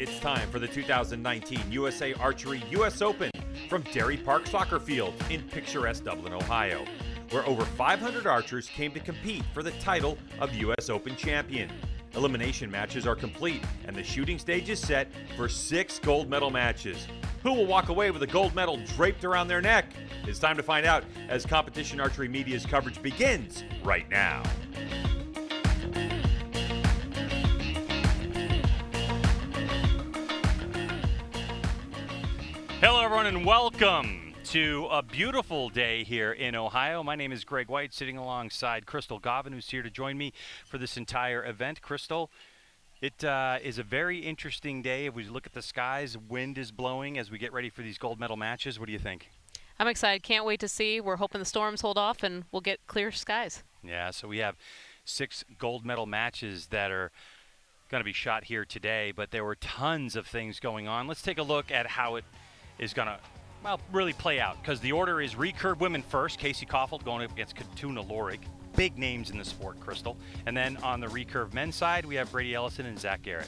It's time for the 2019 USA Archery US Open from Dairy Park Soccer Field in picturesque Dublin, Ohio, where over 500 archers came to compete for the title of US Open champion. Elimination matches are complete, and the shooting stage is set for 6 gold medal matches. Who will walk away with a gold medal draped around their neck? It's time to find out as Competition Archery Media's coverage begins right now. Hello, everyone, and welcome to a beautiful day here in Ohio. My name is Greg White, sitting alongside Crystal Govan, who's here to join me for this entire event. Crystal, it is a very interesting day. If we look at the skies, wind is blowing as we get ready for these gold medal matches. What do you think? I'm excited. Can't wait to see. We're hoping the storms hold off and we'll get clear skies. Yeah, so we have 6 gold medal matches that are going to be shot here today, but there were tons of things going on. Let's take a look at how it is going to, well, really play out, because the order is recurve women first. Casey Kaufhold going up against Katuna Lorig. Big names in the sport, Crystal. And then on the recurve men's side, we have Brady Ellison and Zach Garrett.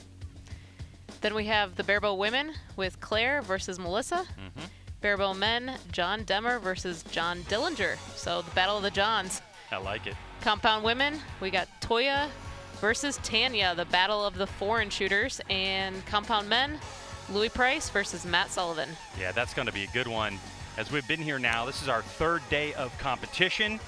Then we have the barebow women with Claire versus Melissa. Barebow men, John Demmer versus John Dillinger. So the battle of the Johns. I like it. Compound women, we got Toya versus Tanya, the battle of the foreign shooters. And compound men, Louis Price versus Matt Sullivan. Yeah, that's going to be a good one. As we've been here now, this is our 3rd day of competition,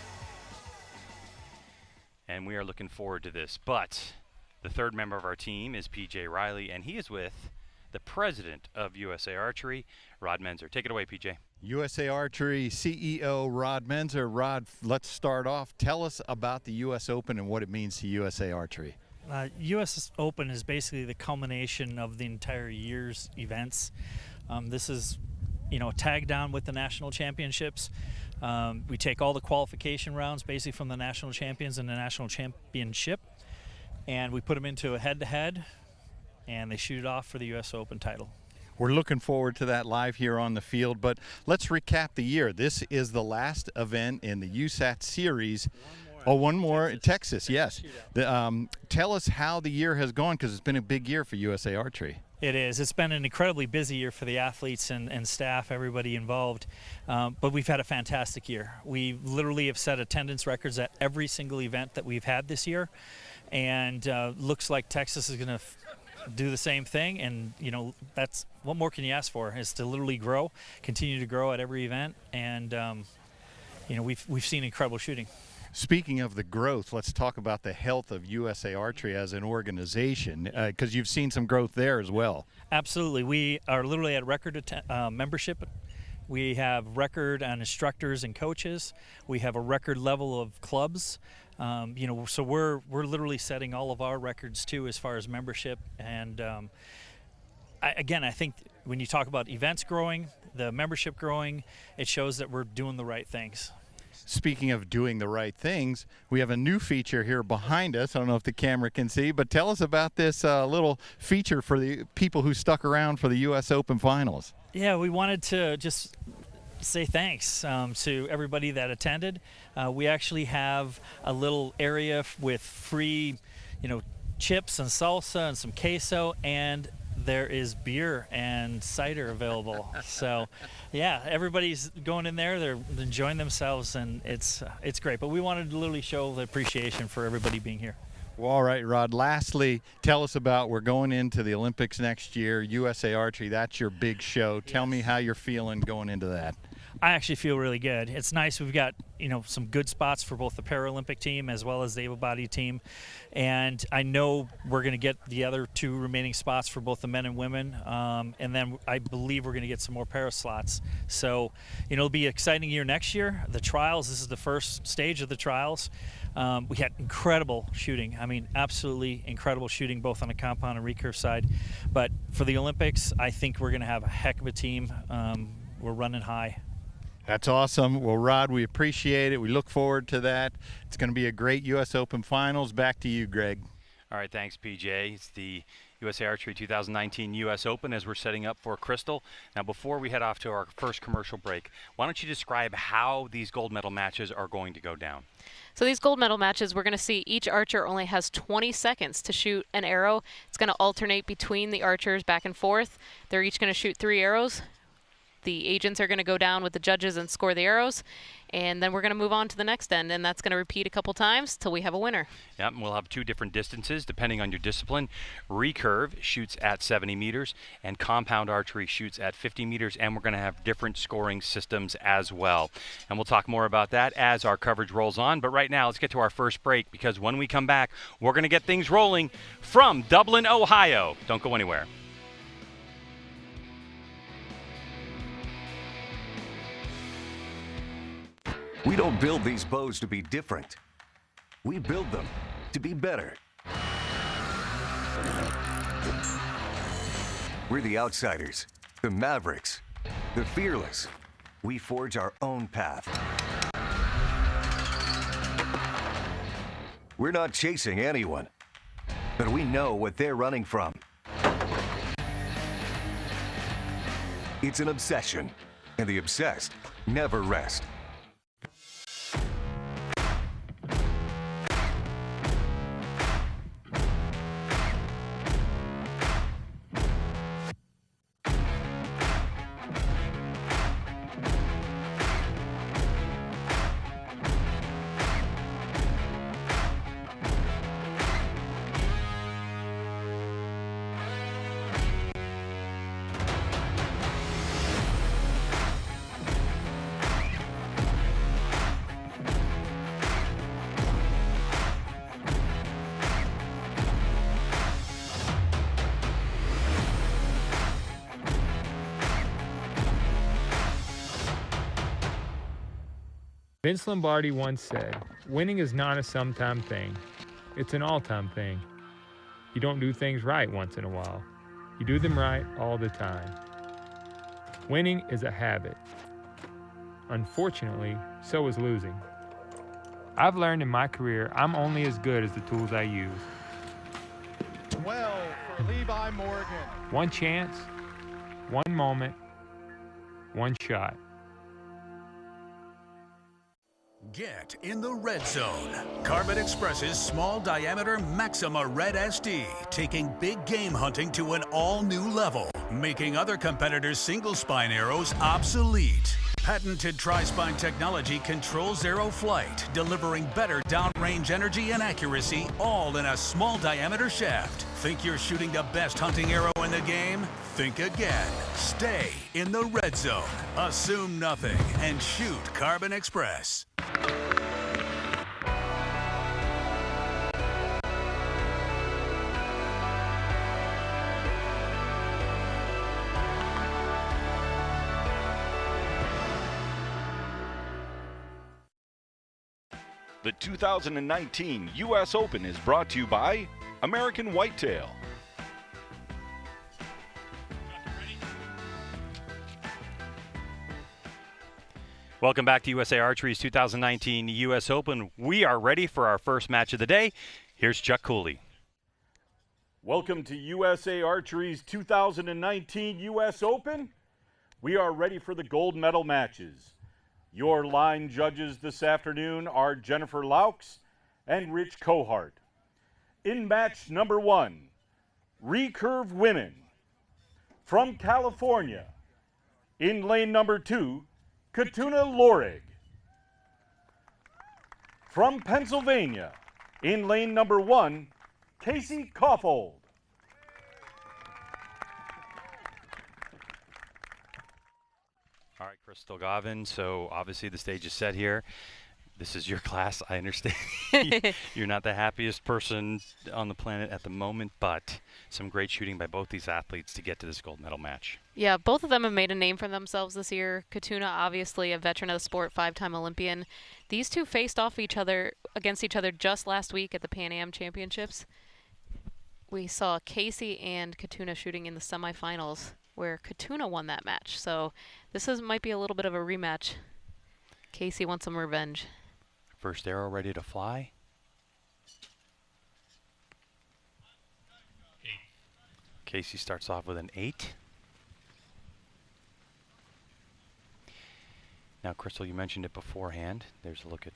and we are looking forward to this. But the 3rd member of our team is PJ Riley, and he is with the president of USA Archery, Rod Menzer. Take it away, PJ. USA Archery CEO Rod Menzer. Rod, let's start off. Tell us about the US Open and what it means to USA Archery. US Open is basically the culmination of the entire year's events. This is, tagged on with the national championships. We take all the qualification rounds basically from the national champions and the national championship, and we put them into a head-to-head, and they shoot it off for the US Open title. We're looking forward to that live here on the field, but let's recap the year. This is the last event in the USAT series. One more. Texas, yes. Tell us how the year has gone, because it's been a big year for USA Archery. It is. It's been an incredibly busy year for the athletes and staff, everybody involved. But we've had a fantastic year. We literally have set attendance records at every single event that we've had this year. And looks like Texas is going to do the same thing. And, that's what more can you ask for, is to literally grow, continue to grow at every event. And, we've seen incredible shooting. Speaking of the growth, let's talk about the health of USA Archery as an organization, because you've seen some growth there as well. Absolutely. We are literally at record membership. We have record on instructors and coaches. We have a record level of clubs. So we're literally setting all of our records too as far as membership. And I think when you talk about events growing, the membership growing, it shows that we're doing the right things. Speaking of doing the right things, we have a new feature here behind us. I don't know if the camera can see, but tell us about this little feature for the people who stuck around for the U.S. Open Finals. Yeah, we wanted to just say thanks to everybody that attended. We actually have a little area with free, chips and salsa and some queso, and there is beer and cider available. So, yeah, everybody's going in there. They're enjoying themselves, and it's great. But we wanted to literally show the appreciation for everybody being here. Well, all right, Rod. Lastly, tell us about, we're going into the Olympics next year. USA Archery, that's your big show. Tell me how you're feeling going into that. I actually feel really good. It's nice. We've got, some good spots for both the Paralympic team as well as the able-bodied team. And I know we're going to get the other 2 remaining spots for both the men and women. And then I believe we're going to get some more para slots. So, it'll be an exciting year next year. The trials, this is the first stage of the trials. We had incredible shooting. I mean, absolutely incredible shooting, both on the compound and recurve side. But for the Olympics, I think we're going to have a heck of a team. We're running high. That's awesome. Well, Rod, we appreciate it. We look forward to that. It's going to be a great U.S. Open Finals. Back to you, Greg. All right, thanks, PJ. It's the USA Archery 2019 U.S. Open as we're setting up for Crystal. Now, before we head off to our first commercial break, why don't you describe how these gold medal matches are going to go down? So these gold medal matches, we're going to see each archer only has 20 seconds to shoot an arrow. It's going to alternate between the archers back and forth. They're each going to shoot 3 arrows. The agents are going to go down with the judges and score the arrows, and then we're going to move on to the next end, and that's going to repeat a couple times till we have a winner. Yep, and we'll have 2 different distances depending on your discipline. Recurve shoots at 70 meters, and compound archery shoots at 50 meters, and we're going to have different scoring systems as well. And we'll talk more about that as our coverage rolls on, but right now let's get to our first break, because when we come back, we're going to get things rolling from Dublin, Ohio. Don't go anywhere. We don't build these bows to be different. We build them to be better. We're the outsiders, the mavericks, the fearless. We forge our own path. We're not chasing anyone, but we know what they're running from. It's an obsession, and the obsessed never rest. Vince Lombardi once said, winning is not a sometime thing, it's an all-time thing. You don't do things right once in a while. You do them right all the time. Winning is a habit. Unfortunately, so is losing. I've learned in my career I'm only as good as the tools I use. 12 for Levi Morgan. One chance, one moment, one shot. Get in the red zone. Carbon Express's small diameter Maxima Red SD, taking big game hunting to an all-new level, making other competitors' single spine arrows obsolete. Patented tri-spine technology controls arrow flight, delivering better downrange energy and accuracy, all in a small diameter shaft. Think you're shooting the best hunting arrow in the game? Think again. Stay in the red zone. Assume nothing and shoot Carbon Express. The 2019 U.S. Open is brought to you by American Whitetail. Welcome back to USA Archery's 2019 U.S. Open. We are ready for our first match of the day. Here's Chuck Cooley. Welcome to USA Archery's 2019 U.S. Open. We are ready for the gold medal matches. Your line judges this afternoon are Jennifer Laux and Rich Cohart. In match number 1, recurve women. From California, in lane number 2, Katuna Lorig. From Pennsylvania, in lane number 1, Casey Kaufhold. All right, Crystal Gavin, so obviously the stage is set here. This is your class, I understand. You're not the happiest person on the planet at the moment, but some great shooting by both these athletes to get to this gold medal match. Yeah, both of them have made a name for themselves this year. Katuna, obviously a veteran of the sport, 5-time Olympian. These two faced off against each other just last week at the Pan Am Championships. We saw Casey and Katuna shooting in the semifinals, where Katuna won that match. So this might be a little bit of a rematch. Casey wants some revenge. First arrow ready to fly. Casey starts off with an 8. Now, Crystal, you mentioned it beforehand. There's a look at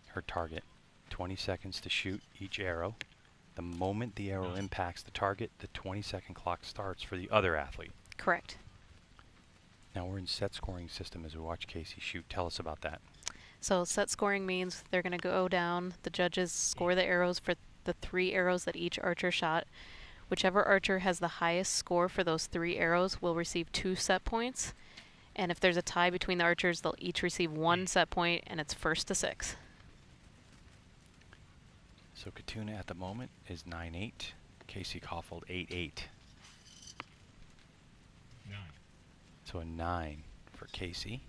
her target. 20 seconds to shoot each arrow. The moment the arrow impacts the target, the 20-second clock starts for the other athlete. Correct. Now we're in set scoring system as we watch Casey shoot. Tell us about that. So set scoring means they're going to go down. The judges score the arrows for the 3 arrows that each archer shot. Whichever archer has the highest score for those 3 arrows will receive 2 set points. And if there's a tie between the archers, they'll each receive 1 set point, and it's first to 6. So Katuna at the moment is 9-8. Casey Kaufhold 8-8. 9. So a 9 for Casey.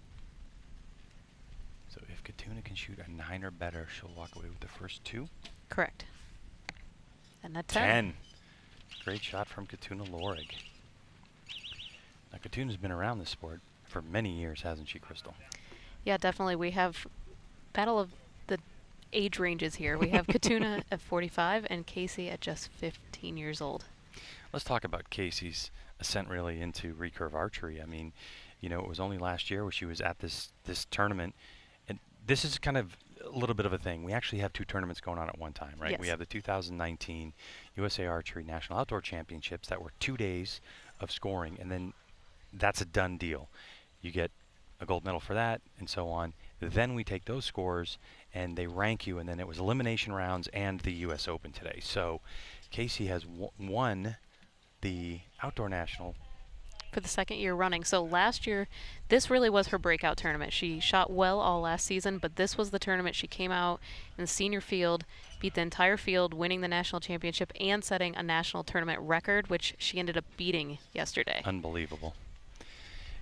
So if Katuna can shoot a 9 or better, she'll walk away with the first 2. Correct. And a 10. Great shot from Katuna Lorig. Now Katuna's been around this sport for many years, hasn't she, Crystal? Yeah, definitely. We have battle of the age ranges here. We have Katuna at 45 and Casey at just 15 years old. Let's talk about Casey's ascent really into recurve archery. I mean, you know, it was only last year where she was at this tournament, and this is kind of a little bit of a thing. We actually have 2 tournaments going on at one time, right? Yes. We have the 2019 USA Archery National Outdoor Championships that were 2 days of scoring, and then that's a done deal. You get a gold medal for that, and so on. Then we take those scores, and they rank you, and then it was elimination rounds and the U.S. Open today. So Casey has won the Outdoor National for the 2nd year running. So last year, this really was her breakout tournament. She shot well all last season, but this was the tournament she came out in the senior field, beat the entire field, winning the national championship and setting a national tournament record, which she ended up beating yesterday. Unbelievable.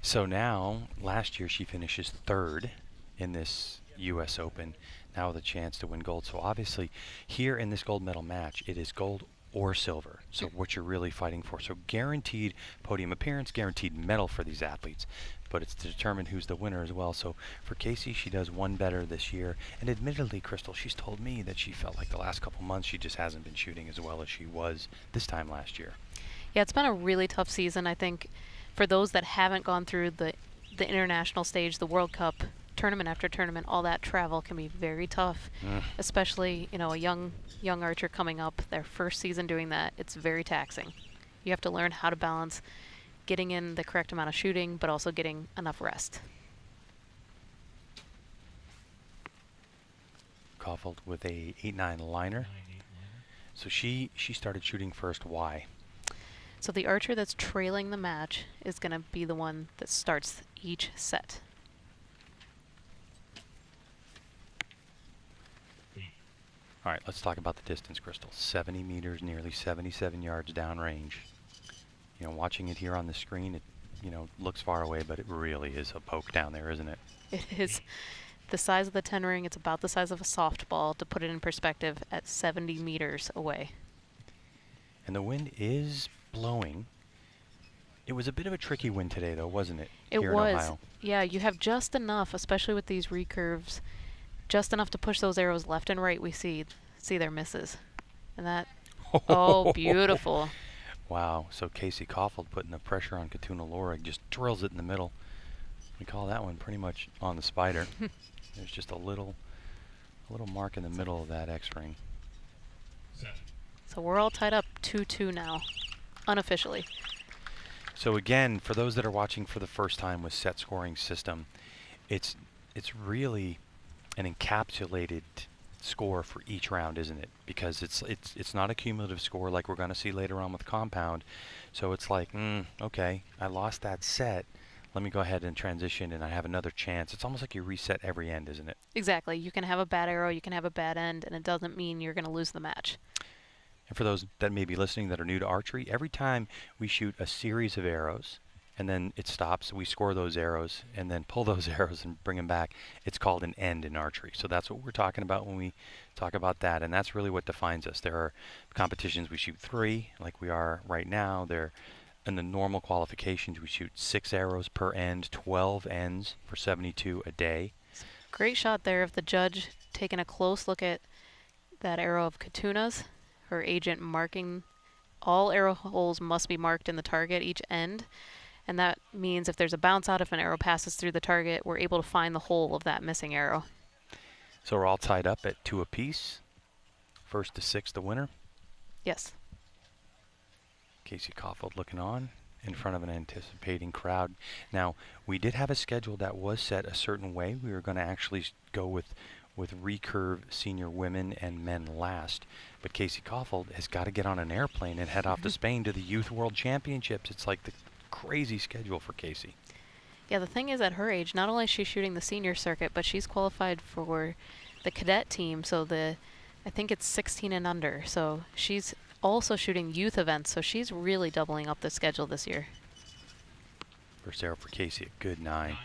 So now, last year she finishes 3rd in this U.S. Open, now with a chance to win gold. So obviously, here in this gold medal match, it is gold or silver. So what you're really fighting for. So guaranteed podium appearance, guaranteed medal for these athletes. But it's to determine who's the winner as well. So for Casey, she does one better this year. And admittedly, Crystal, she's told me that she felt like the last couple months she just hasn't been shooting as well as she was this time last year. Yeah, it's been a really tough season. I think for those that haven't gone through the international stage, the World Cup, tournament after tournament, all that travel can be very tough, especially, you know, a young archer coming up, their first season doing that. It's very taxing. You have to learn how to balance getting in the correct amount of shooting, but also getting enough rest. Kaufhold with a 8-9 liner. So she started shooting first. Why? So the archer that's trailing the match is going to be the one that starts each set. All right, let's talk about the distance, Crystal. 70 meters, nearly 77 yards downrange. You know, watching it here on the screen, it, you know, looks far away, but it really is a poke down there, isn't it? It is the size of the 10 ring. It's about the size of a softball, to put it in perspective, at 70 meters away. And the wind is blowing. It was a bit of a tricky wind today, though, wasn't it? It here was. In Ohio? Yeah, you have just enough, especially with these recurves, just enough to push those arrows left and right. We see their misses. And that, oh, beautiful. Wow, so Casey Kaufhold putting the pressure on Katuna Lorig, just drills it in the middle. We call that one pretty much on the spider. There's just a little mark in the middle of that X-ring. So we're all tied up 2-2 now, unofficially. So again, for those that are watching for the first time with set scoring system, it's really an encapsulated score for each round, isn't it? Because it's not a cumulative score like we're going to see later on with compound. So it's like, okay, I lost that set. Let me go ahead and transition, and I have another chance. It's almost like you reset every end, isn't it? Exactly. You can have a bad arrow, you can have a bad end, and it doesn't mean you're going to lose the match. And for those that may be listening that are new to archery, every time we shoot a series of arrows, and then it stops, we score those arrows, and then pull those arrows and bring them back. It's called an end in archery. So that's what we're talking about when we talk about that, and that's really what defines us. There are competitions we shoot 3, like we are right now. In the normal qualifications, we shoot 6 arrows per end, 12 ends for 72 a day. Great shot there of the judge taking a close look at that arrow of Katuna's, her agent marking all arrow holes must be marked in the target each end. And that means if there's a bounce out, if an arrow passes through the target, we're able to find the hole of that missing arrow. So we're all tied up at 2 apiece. First to 6, the winner. Yes. Casey Caulfield looking on in front of an anticipating crowd. Now, we did have a schedule that was set a certain way. We were going to actually go with recurve senior women and men last. But Casey Caulfield has got to get on an airplane and head off to Spain to the Youth World Championships. It's like the crazy schedule for Casey. Yeah, the thing is, at her age, not only is she shooting the senior circuit, but she's qualified for the cadet team. So I think it's 16 and under. So she's also shooting youth events. So she's really doubling up the schedule this year. First arrow for Casey, a good 9.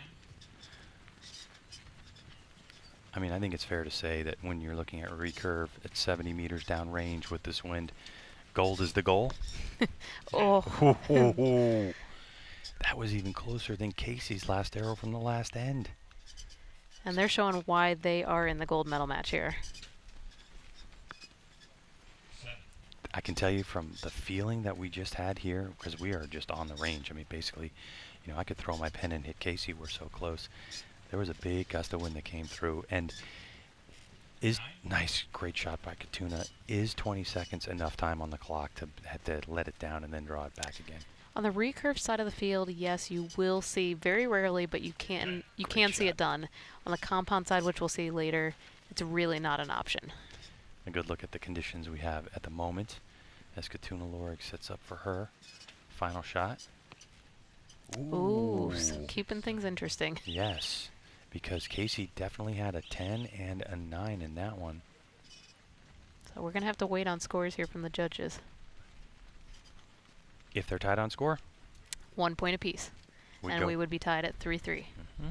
I mean, I think it's fair to say that when you're looking at recurve at 70 meters downrange with this wind, gold is the goal. Oh. That was even closer than Casey's last arrow from the last end. And they're showing why they are in the gold medal match here. I can tell you from the feeling that we just had here, because we are just on the range. I mean, basically, you know, I could throw my pen and hit Casey. We're so close. There was a big gust of wind that came through, and nice, great shot by Katuna. Is 20 seconds enough time on the clock to have to let it down and then draw it back again? On the recurve side of the field, yes, you will see very rarely, but you can see it done. On the compound side, which we'll see later, it's really not an option. A good look at the conditions we have at the moment as Katuna Lorig sets up for her final shot. Ooh, so keeping things interesting. Yes, because Casey definitely had a 10 and a 9 in that one. So we're going to have to wait on scores here from the judges. If they're tied on score? 1 point apiece. And we would be tied at 3-3. Mm-hmm.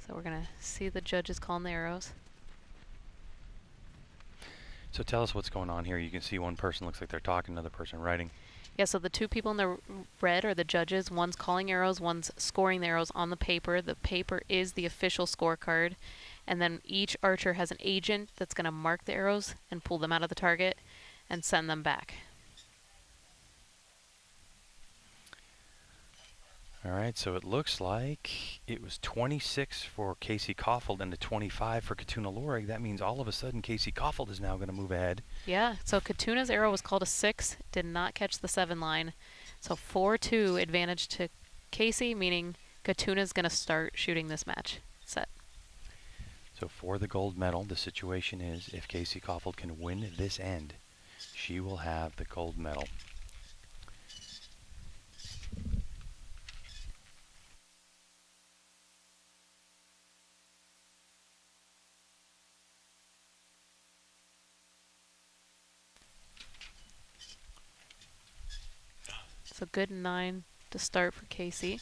So we're going to see the judges calling the arrows. So tell us what's going on here. You can see one person looks like they're talking, another person writing. Yeah, so the two people in the red are the judges. One's calling arrows, one's scoring the arrows on the paper. The paper is the official scorecard. And then each archer has an agent that's going to mark the arrows and pull them out of the target and send them back. All right, so it looks like it was 26 for Casey Caulfield and a 25 for Katuna Lorig. That means all of a sudden Casey Caulfield is now going to move ahead. Yeah, so Katuna's arrow was called a 6, did not catch the 7 line. So 4-2 advantage to Casey, meaning Katuna's going to start shooting this match set. So for the gold medal, the situation is if Casey Caulfield can win this end, she will have the gold medal. So good 9 to start for Casey.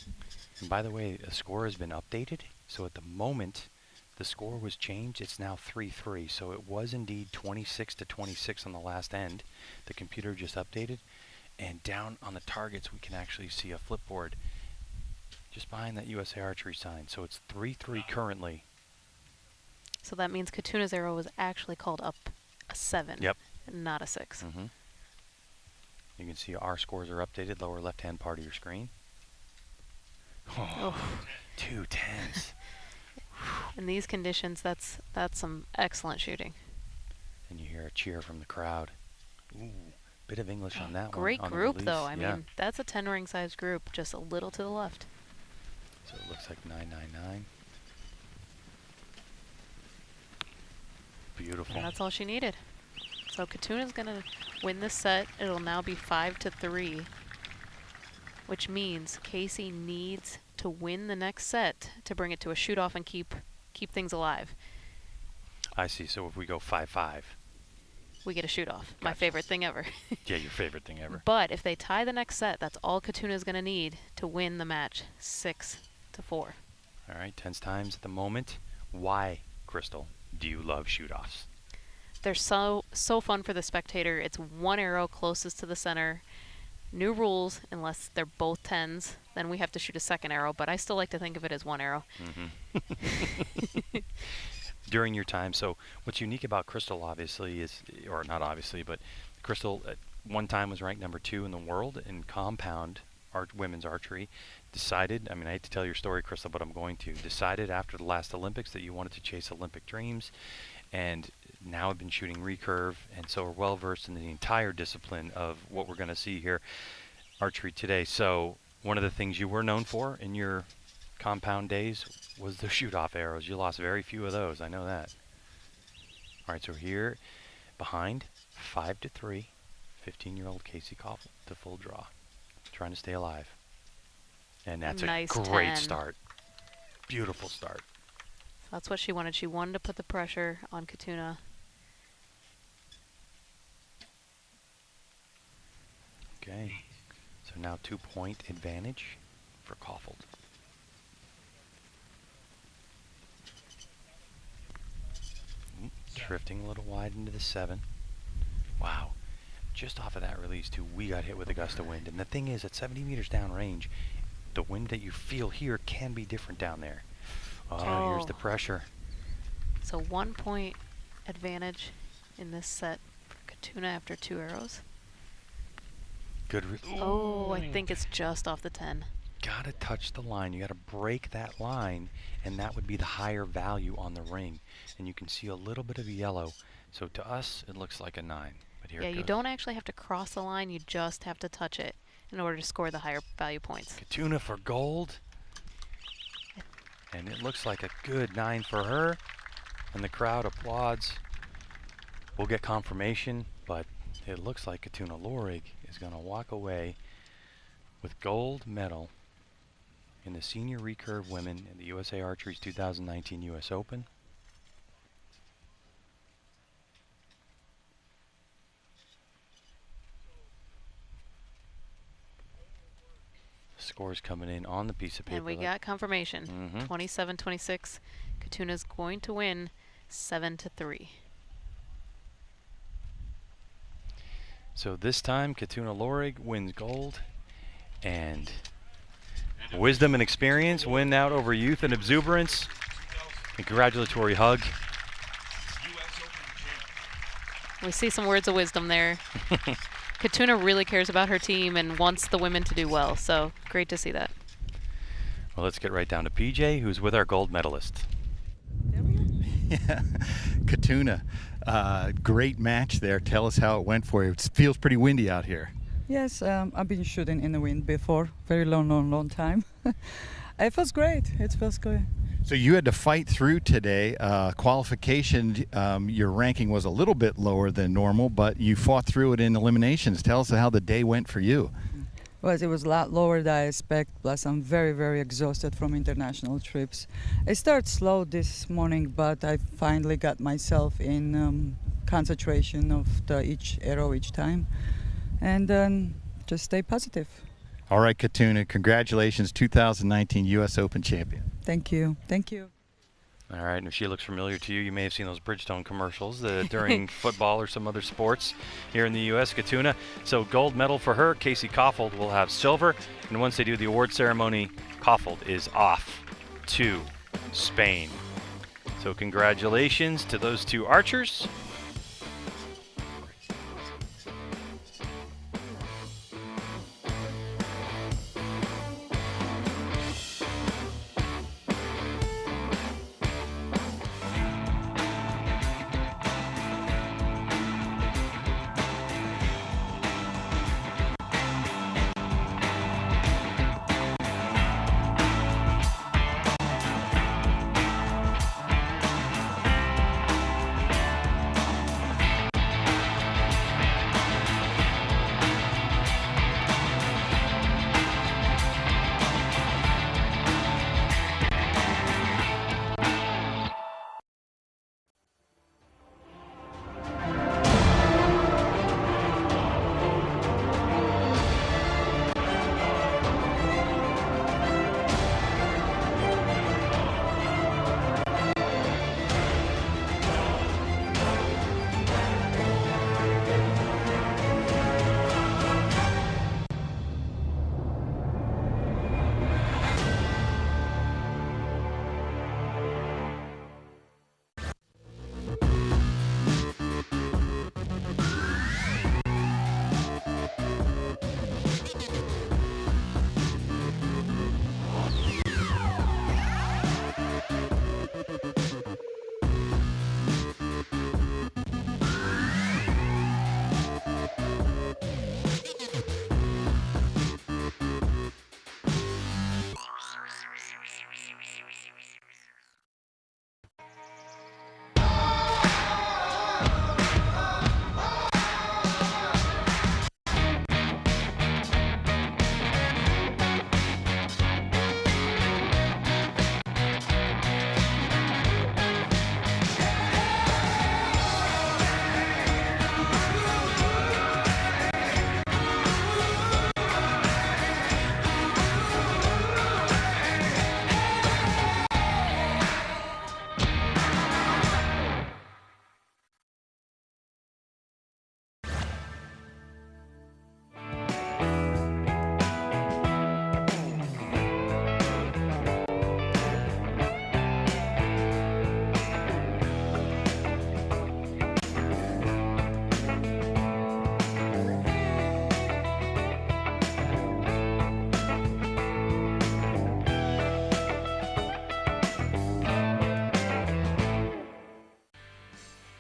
And by the way, a score has been updated. So at the moment, the score was changed. It's now 3-3. So it was indeed 26-26 on the last end. The computer just updated. And down on the targets, we can actually see a flipboard just behind that USA Archery sign. So it's 3-3 currently. So that means Katuna's arrow was actually called up a 7. Yep. And not a 6. Mm-hmm. You can see our scores are updated, lower left-hand part of your screen. Oh, 2 10s. In these conditions, that's some excellent shooting. And you hear a cheer from the crowd. Ooh, bit of English on that one. Great on group, the though. release. I mean, that's a 10-ring size group, just a little to the left. So it looks like 999. Beautiful. And that's all she needed. So Katuna's going to win this set. It'll now be 5-3, which means Casey needs to win the next set to bring it to a shoot-off and keep things alive. I see. So if we go 5-5. We get a shoot-off. Gotcha. My favorite thing ever. Yeah, your favorite thing ever. But if they tie the next set, that's all Katuna's going to need to win the match, 6-4. All right, 10s times at the moment. Why, Crystal, do you love shoot-offs? They're so fun for the spectator. It's one arrow closest to the center. New rules, unless they're both 10s, then we have to shoot a second arrow, but I still like to think of it as one arrow. Mm-hmm. during your time. So what's unique about Crystal, obviously, is, or not obviously, but Crystal at one time was ranked number 2 in the world in compound women's archery. Decided, I mean, I hate to tell your story, Crystal, but I'm going to. Decided after the last Olympics that you wanted to chase Olympic dreams, and now have been shooting recurve, and so are well versed in the entire discipline of what we're going to see here, archery today. So one of the things you were known for in your compound days was the shoot-off arrows. You lost very few of those, I know that. All right, so here behind, 5-3, 15-year-old Casey Koffel to full draw, trying to stay alive. And that's nice a great 10. start. Beautiful start. That's what she wanted. She wanted to put the pressure on Katuna. Okay, so now 2-point advantage for Koffel. Drifting a little wide into the 7. Wow. Just off of that release, too, we got hit with a gust of wind. And the thing is, at 70 meters downrange, the wind that you feel here can be different down there. Oh, here's the pressure. So 1-point advantage in this set for Katuna after 2 arrows. Good. Oh, I think it's just off the 10. Gotta touch the line. You gotta break that line, and that would be the higher value on the ring. And you can see a little bit of yellow. So to us, it looks like a 9. But here Yeah, it goes. you don't actually have to cross the line. You just have to touch it in order to score the higher value points. Katuna for gold. And it looks like a good 9 for her. And the crowd applauds. We'll get confirmation, but it looks like Katuna Lorig is going to walk away with gold medal in the senior recurve women in the USA Archery's 2019 US Open. Scores coming in on the piece of paper. And we got confirmation. 27-26. Katuna's going to win 7-3. So this time, Katuna Lorig wins gold, and wisdom and experience win out over youth and exuberance. A congratulatory hug. We see some words of wisdom there. Katuna really cares about her team and wants the women to do well, so great to see that. Well, let's get right down to PJ, who's with our gold medalist. Yeah, Katuna, great match there. Tell us how it went for you. It feels pretty windy out here. Yes, I've been shooting in the wind before, very long time. It feels great. It feels good. So you had to fight through today. Qualification, your ranking was a little bit lower than normal, but you fought through it in eliminations. Tell us how the day went for you. Well, it was a lot lower than I expect, plus I'm very, very exhausted from international trips. I started slow this morning, but I finally got myself in concentration of each arrow each time, and then just stay positive. All right, Katuna, congratulations, 2019 U.S. Open champion. Thank you. Thank you. All right, and if she looks familiar to you, you may have seen those Bridgestone commercials during football or some other sports here in the U.S. Katuna. So gold medal for her. Casey Koffel will have silver. And once they do the award ceremony, Koffel is off to Spain. So congratulations to those two archers.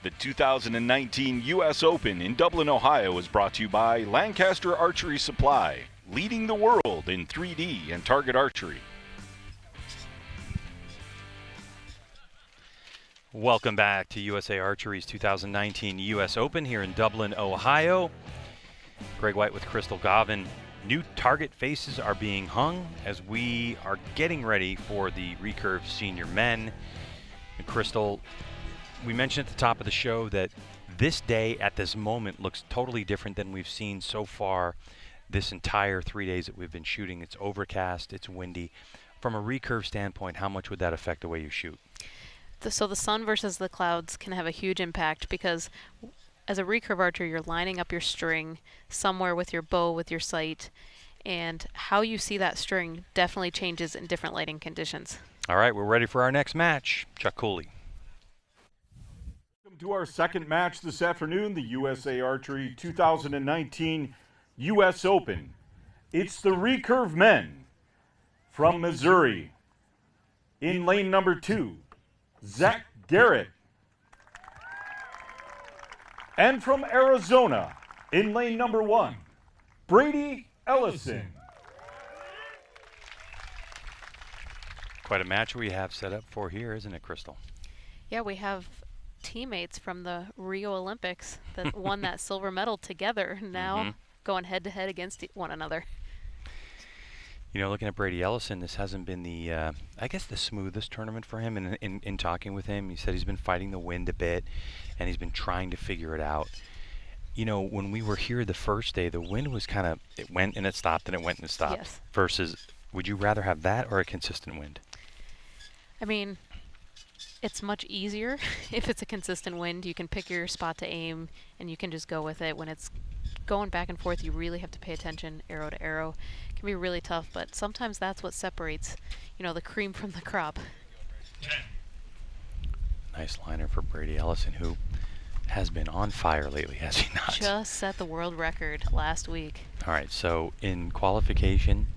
The 2019 U.S. Open in Dublin, Ohio is brought to you by Lancaster Archery Supply, leading the world in 3D and target archery. Welcome back to USA Archery's 2019 U.S. Open here in Dublin, Ohio. Greg White with Crystal Govan. New target faces are being hung as we are getting ready for the recurve senior men. And Crystal, we mentioned at the top of the show that this day at this moment looks totally different than we've seen so far this entire 3 days that we've been shooting. It's overcast, it's windy. From a recurve standpoint, how much would that affect the way you shoot? So the sun versus the clouds can have a huge impact because as a recurve archer, you're lining up your string somewhere with your bow, with your sight, and how you see that string definitely changes in different lighting conditions. All right, we're ready for our next match. Chuck Cooley. Welcome to our second match this afternoon, the USA Archery 2019 U.S. Open. It's the recurve men from Missouri. In lane number 2, Zach Garrett. And from Arizona, in lane number 1, Brady Ellison. Quite a match we have set up for here, isn't it, Crystal? Yeah, we have teammates from the Rio Olympics that won that silver medal together, now going head-to-head against one another. You know, looking at Brady Ellison, this hasn't been the, I guess, the smoothest tournament for him. In talking with him, he said he's been fighting the wind a bit, and he's been trying to figure it out. You know, when we were here the first day, the wind was kind of, it went and it stopped, and it went and it stopped. Yes. Versus, would you rather have that or a consistent wind? I mean, it's much easier if it's a consistent wind. You can pick your spot to aim, and you can just go with it. When it's going back and forth, you really have to pay attention arrow to arrow. It can be really tough, but sometimes that's what separates, you know, the cream from the crop. Nice liner for Brady Ellison, who has been on fire lately, has he not? Just set the world record last week. All right, so in qualification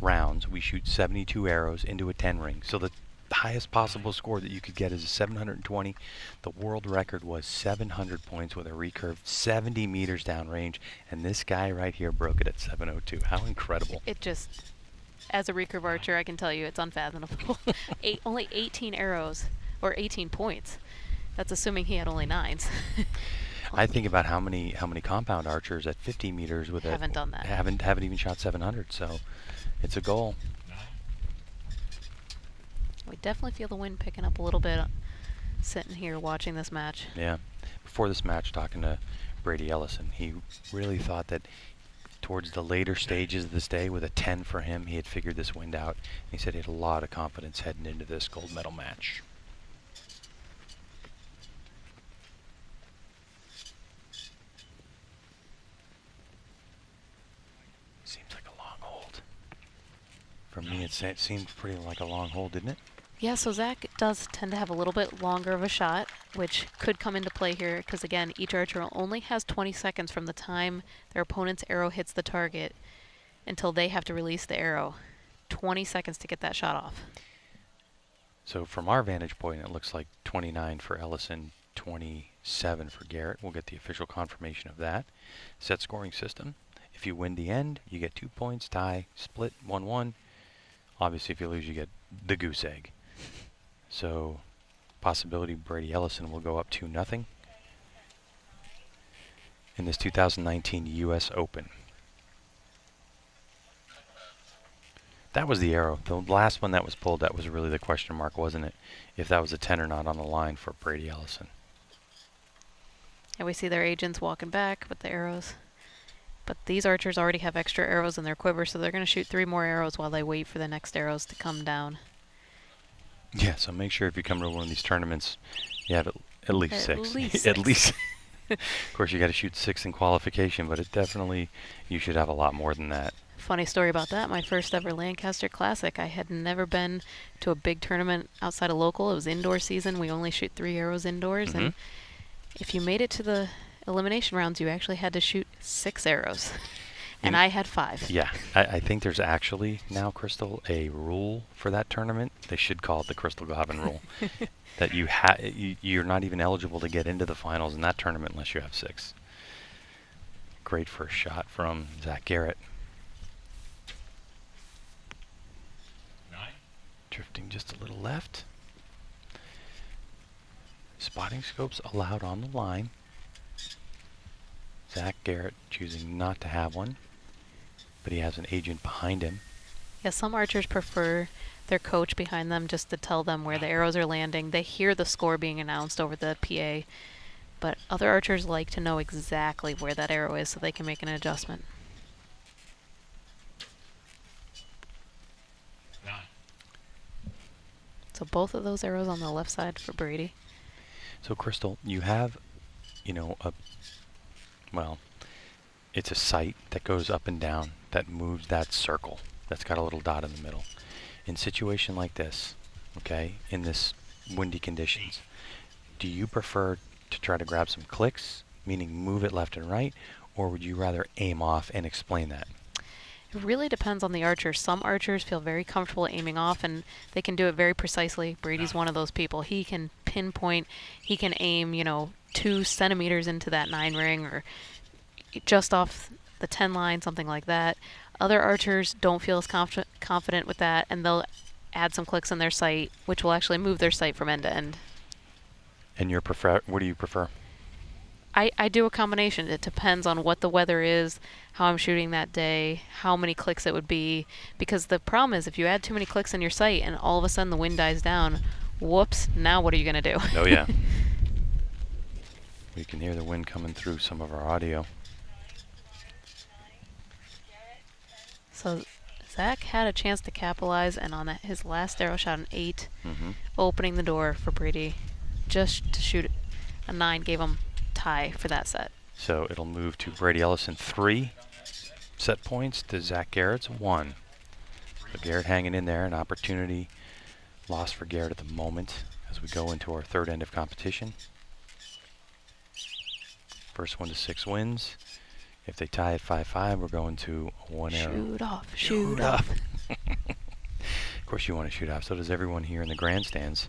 rounds, we shoot 72 arrows into a 10 ring. So the highest possible score that you could get is a 720. The world record was 700 points with a recurve 70 meters downrange, and this guy right here broke it at 702. How incredible. It just, as a recurve archer, I can tell you it's unfathomable. Only 18 arrows, or 18 points. That's assuming he had only 9s. I think about how many compound archers at 50 meters with haven't done that. Haven't even shot 700, so it's a goal. We definitely feel the wind picking up a little bit sitting here watching this match. Yeah. Before this match, talking to Brady Ellison, he really thought that towards the later stages of this day, with a 10 for him, he had figured this wind out. He said he had a lot of confidence heading into this gold medal match. Seems like a long hold. For me, it seemed pretty like a long hold, didn't it? Yeah, so Zach does tend to have a little bit longer of a shot, which could come into play here because, again, each archer only has 20 seconds from the time their opponent's arrow hits the target until they have to release the arrow. 20 seconds to get that shot off. So from our vantage point, it looks like 29 for Ellison, 27 for Garrett. We'll get the official confirmation of that. Set scoring system. If you win the end, you get 2 points. Tie, split, 1-1. Obviously, if you lose, you get the goose egg. So, possibility Brady Ellison will go up 2-0 in this 2019 U.S. Open. That was the arrow. The last one that was pulled, that was really the question mark, wasn't it? If that was a 10 or not on the line for Brady Ellison. And we see their agents walking back with the arrows. But these archers already have extra arrows in their quiver, so they're going to shoot 3 more arrows while they wait for the next arrows to come down. Yeah, so make sure if you come to one of these tournaments, you have at least 6. At least 6. At least. Of course, you got to shoot 6 in qualification, but it definitely, you should have a lot more than that. Funny story about that, my first ever Lancaster Classic. I had never been to a big tournament outside of local. It was indoor season. We only shoot 3 arrows indoors, and if you made it to the elimination rounds, you actually had to shoot 6 arrows. and I had 5. Yeah, I think there's actually now, Crystal, a rule for that tournament. They should call it the Crystal Gobbin rule. That you're not even eligible to get into the finals in that tournament unless you have 6. Great first shot from Zach Garrett. 9. Drifting just a little left. Spotting scopes allowed on the line. Zach Garrett choosing not to have one, but he has an agent behind him. Yeah, some archers prefer their coach behind them just to tell them where the arrows are landing. They hear the score being announced over the PA, but other archers like to know exactly where that arrow is so they can make an adjustment. 9. So both of those arrows on the left side for Brady. So Crystal, you have, it's a sight that goes up and down that moves that circle that's got a little dot in the middle. In a situation like this, okay, in this windy conditions, do you prefer to try to grab some clicks, meaning move it left and right, or would you rather aim off and explain that? It really depends on the archer. Some archers feel very comfortable aiming off, and they can do it very precisely. Brady's one of those people. He can pinpoint, he can aim, 2 centimeters into that 9 ring or just off the 10 line, something like that. Other archers don't feel as confident with that, and they'll add some clicks in their sight, which will actually move their sight from end to end. And what do you prefer? I do a combination. It depends on what the weather is, how I'm shooting that day, how many clicks it would be. Because the problem is if you add too many clicks in your sight and all of a sudden the wind dies down, whoops, now what are you going to do? Oh, yeah. We can hear the wind coming through some of our audio. So Zach had a chance to capitalize, and on his last arrow shot an 8, opening the door for Brady. Just to shoot a 9 gave him tie for that set. So it'll move to Brady Ellison 3 set points to Zach Garrett's 1. So Garrett hanging in there, an opportunity lost for Garrett at the moment as we go into our third end of competition. First 1 to 6 wins. If they tie at 5-5, we're going to 1 arrow. Shoot off, shoot off. Of course you want to shoot off. So does everyone here in the grandstands.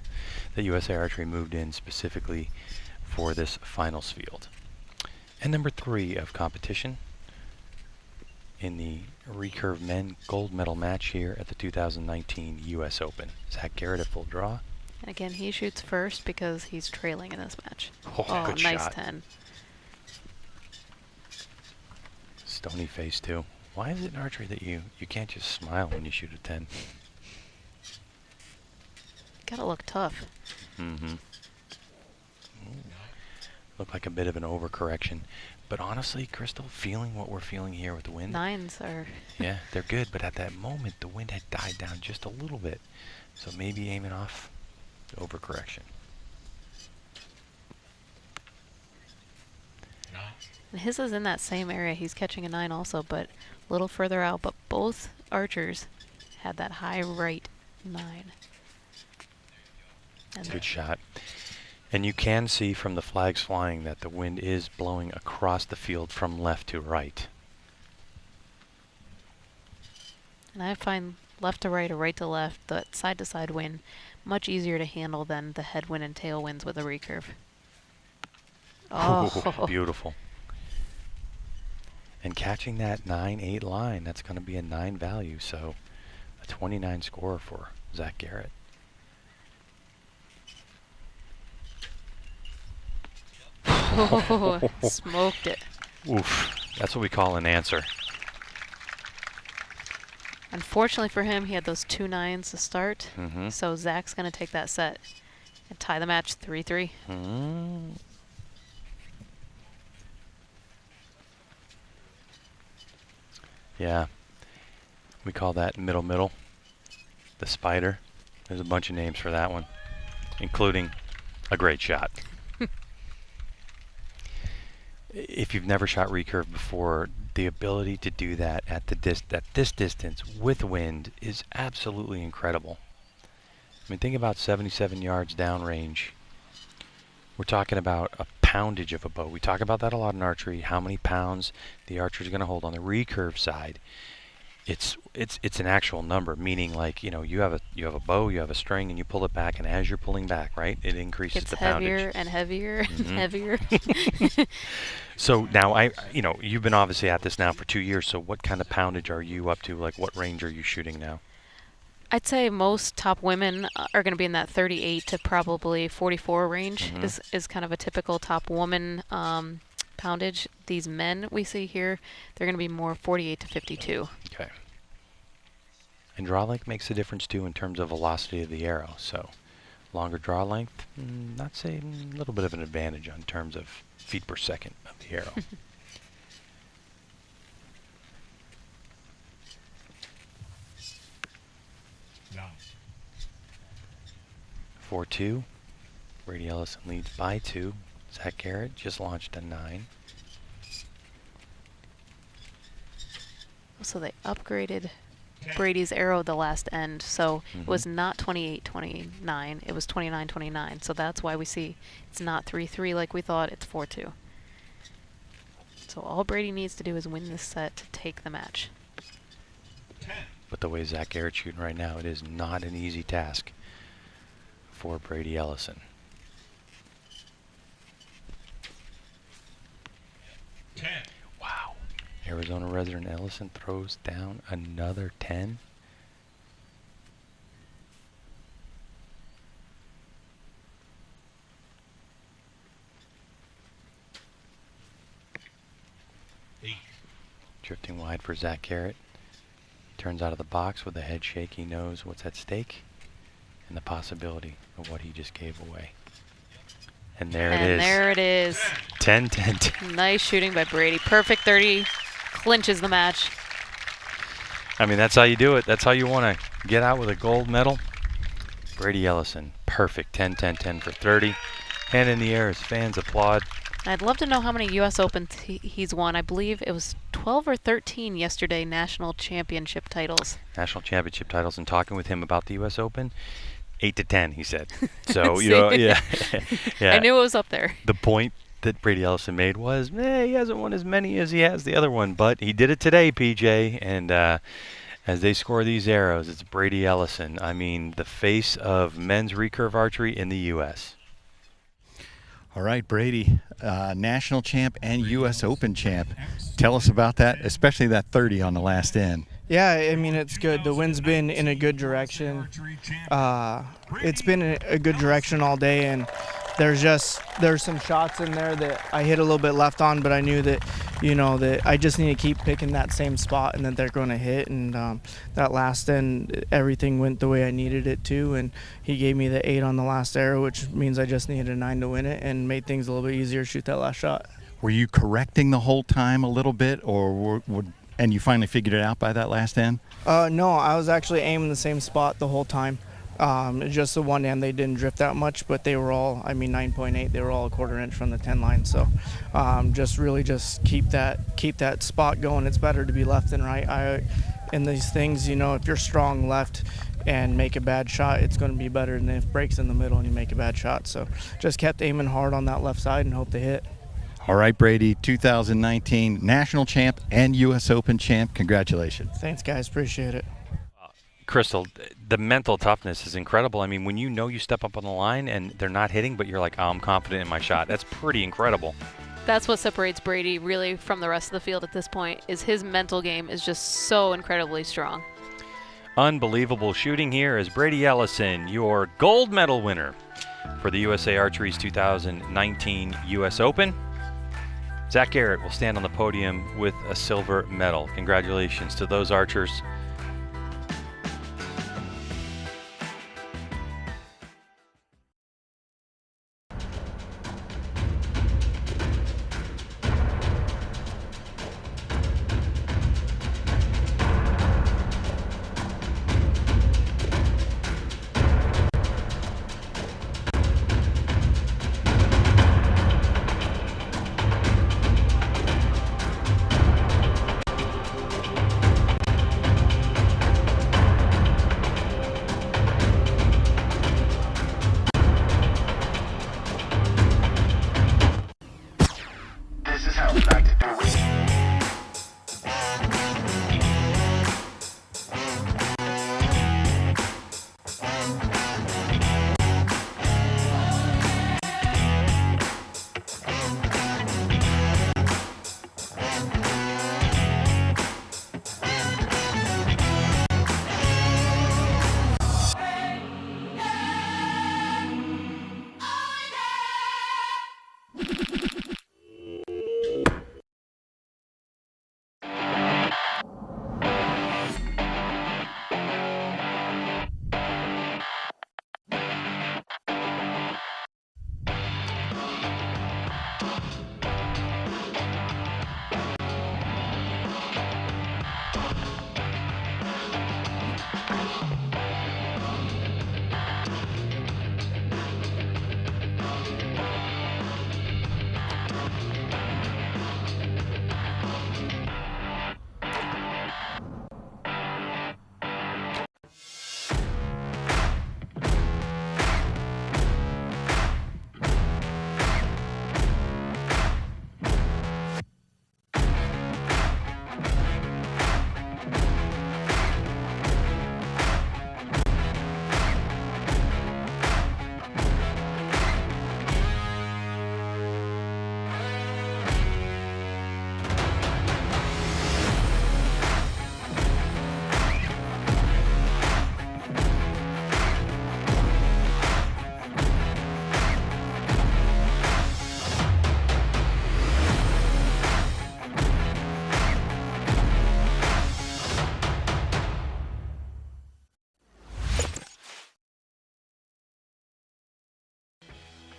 The USA Archery moved in specifically for this finals field. And number 3 of competition in the recurve men gold medal match here at the 2019 US Open. Zach Garrett at full draw. And again, he shoots first because he's trailing in this match. Oh, good nice shot. 10. Stony face too. Why is it in archery that you can't just smile when you shoot a 10? Gotta look tough. Look like a bit of an overcorrection. But honestly, Crystal, feeling what we're feeling here with the wind. 9s are... Yeah, they're good, but at that moment, the wind had died down just a little bit. So maybe aiming off the overcorrection. And his is in that same area. He's catching a 9 also, but a little further out. But both archers had that high right 9. And Good shot. And you can see from the flags flying that the wind is blowing across the field from left to right. And I find left to right or right to left, the side to side wind, much easier to handle than the headwind and tailwinds with a recurve. Oh, beautiful. And catching that 9-8 line, that's going to be a 9 value, so a 29 score for Zach Garrett. Oh, smoked it. Oof, that's what we call an answer. Unfortunately for him, he had those 2 9s to start, so Zach's going to take that set and tie the match 3-3. Yeah, we call that middle, the spider. There's a bunch of names for that one, including a great shot. If you've never shot recurve before, the ability to do that at this distance with wind is absolutely incredible. I mean, think about 77 yards downrange. We're talking about a poundage of a bow. We talk about that a lot in archery, how many pounds the archer is going to hold. On the recurve side, it's an actual number, meaning like, you have a bow, you have a string, and you pull it back, and as you're pulling back, right, it increases the poundage. It's heavier and heavier and heavier. So now you've been obviously at this now for 2 years, so what kind of poundage are you up to? Like, what range are you shooting now? I'd say most top women are going to be in that 38 to probably 44 range is kind of a typical top woman poundage. These men we see here, they're going to be more 48 to 52. Okay. And draw length makes a difference too in terms of velocity of the arrow. So longer draw length, not say a little bit of an advantage in terms of feet per second of the arrow. 4-2. Brady Ellison leads by 2. Zach Garrett just launched a 9. So they upgraded Brady's arrow the last end, so it was not 28-29, it was 29-29. So that's why we see it's not 3-3 like we thought, it's 4-2. So all Brady needs to do is win this set to take the match. But the way Zach Garrett's shooting right now, it is not an easy task for Brady Ellison. Wow. Arizona resident Ellison throws down another 10. Drifting wide for Zach Garrett. Turns out of the box with a head shake. He knows what's at stake and the possibility of what he just gave away. And there it is. And there it is. 10-10. Nice shooting by Brady. Perfect 30. Clinches the match. I mean, that's how you do it. That's how you want to get out with a gold medal. Brady Ellison, perfect. 10-10-10 for 30. Hand in the air as fans applaud. I'd love to know how many U.S. Opens he's won. I believe it was 12 or 13 yesterday, national championship titles. National championship titles. And talking with him about the U.S. Open, 8-10, he said. So, yeah. I knew it was up there. The point that Brady Ellison made was, he hasn't won as many as he has the other one, but he did it today, PJ. And as they score these arrows, it's Brady Ellison. I mean, the face of men's recurve archery in the U.S. All right, Brady, national champ and U.S. Open champ. Tell us about that, especially that 30 on the last end. Yeah, I mean, it's good. The wind's been in a good direction. It's been a good direction all day, and there's some shots in there that I hit a little bit left on, but I knew that, that I just need to keep picking that same spot and that they're going to hit. And that last end, everything went the way I needed it to, and he gave me the 8 on the last arrow, which means I just needed a 9 to win it, and made things a little bit easier to shoot that last shot. Were you correcting the whole time a little bit, or and you finally figured it out by that last end? No, I was actually aiming the same spot the whole time. Just the one end, they didn't drift that much, but they were all, 9.8, they were all a quarter inch from the 10 line. So just keep that spot going. It's better to be left than right. In these things, if you're strong left and make a bad shot, it's going to be better than if it breaks in the middle and you make a bad shot. So just kept aiming hard on that left side and hope to hit. All right, Brady, 2019 national champ and U.S. Open champ. Congratulations. Thanks, guys. Appreciate it. Crystal, the mental toughness is incredible. I mean, when you step up on the line and they're not hitting, but you're like, I'm confident in my shot. That's pretty incredible. That's what separates Brady really from the rest of the field at this point, is his mental game is just so incredibly strong. Unbelievable shooting here as Brady Ellison, your gold medal winner for the USA Archery's 2019 U.S. Open. Zach Garrett will stand on the podium with a silver medal. Congratulations to those archers.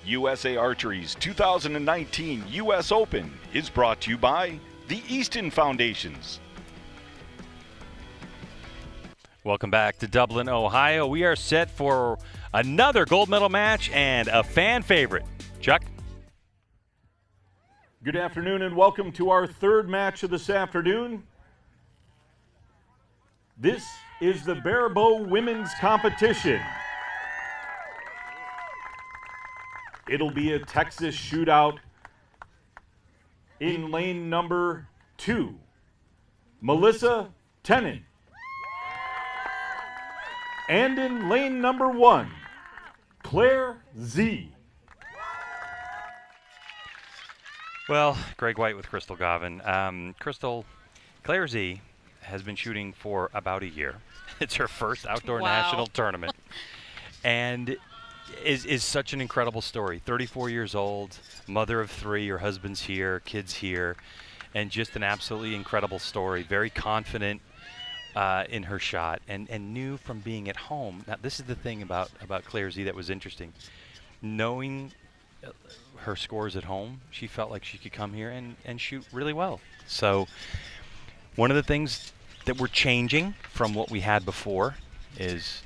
USA Archery's 2019 U.S. Open is brought to you by the Easton Foundations. Welcome back to Dublin, Ohio. We are set for another gold medal match and a fan favorite. Chuck? Good afternoon and welcome to our third match of this afternoon. This is the barebow women's competition. It'll be a Texas shootout in lane number 2. Melissa Tennant. And in lane number 1, Claire Z. Well, Greg White with Crystal Govan. Crystal, Claire Z has been shooting for about a year. It's her first outdoor national tournament. And is such an incredible story. 34 years old, mother of 3, her husband's here, kids here, and just an absolutely incredible story. Very confident in her shot and knew from being at home. Now, this is the thing about Claire Z that was interesting. Knowing her scores at home, she felt like she could come here and shoot really well. So one of the things that we're changing from what we had before is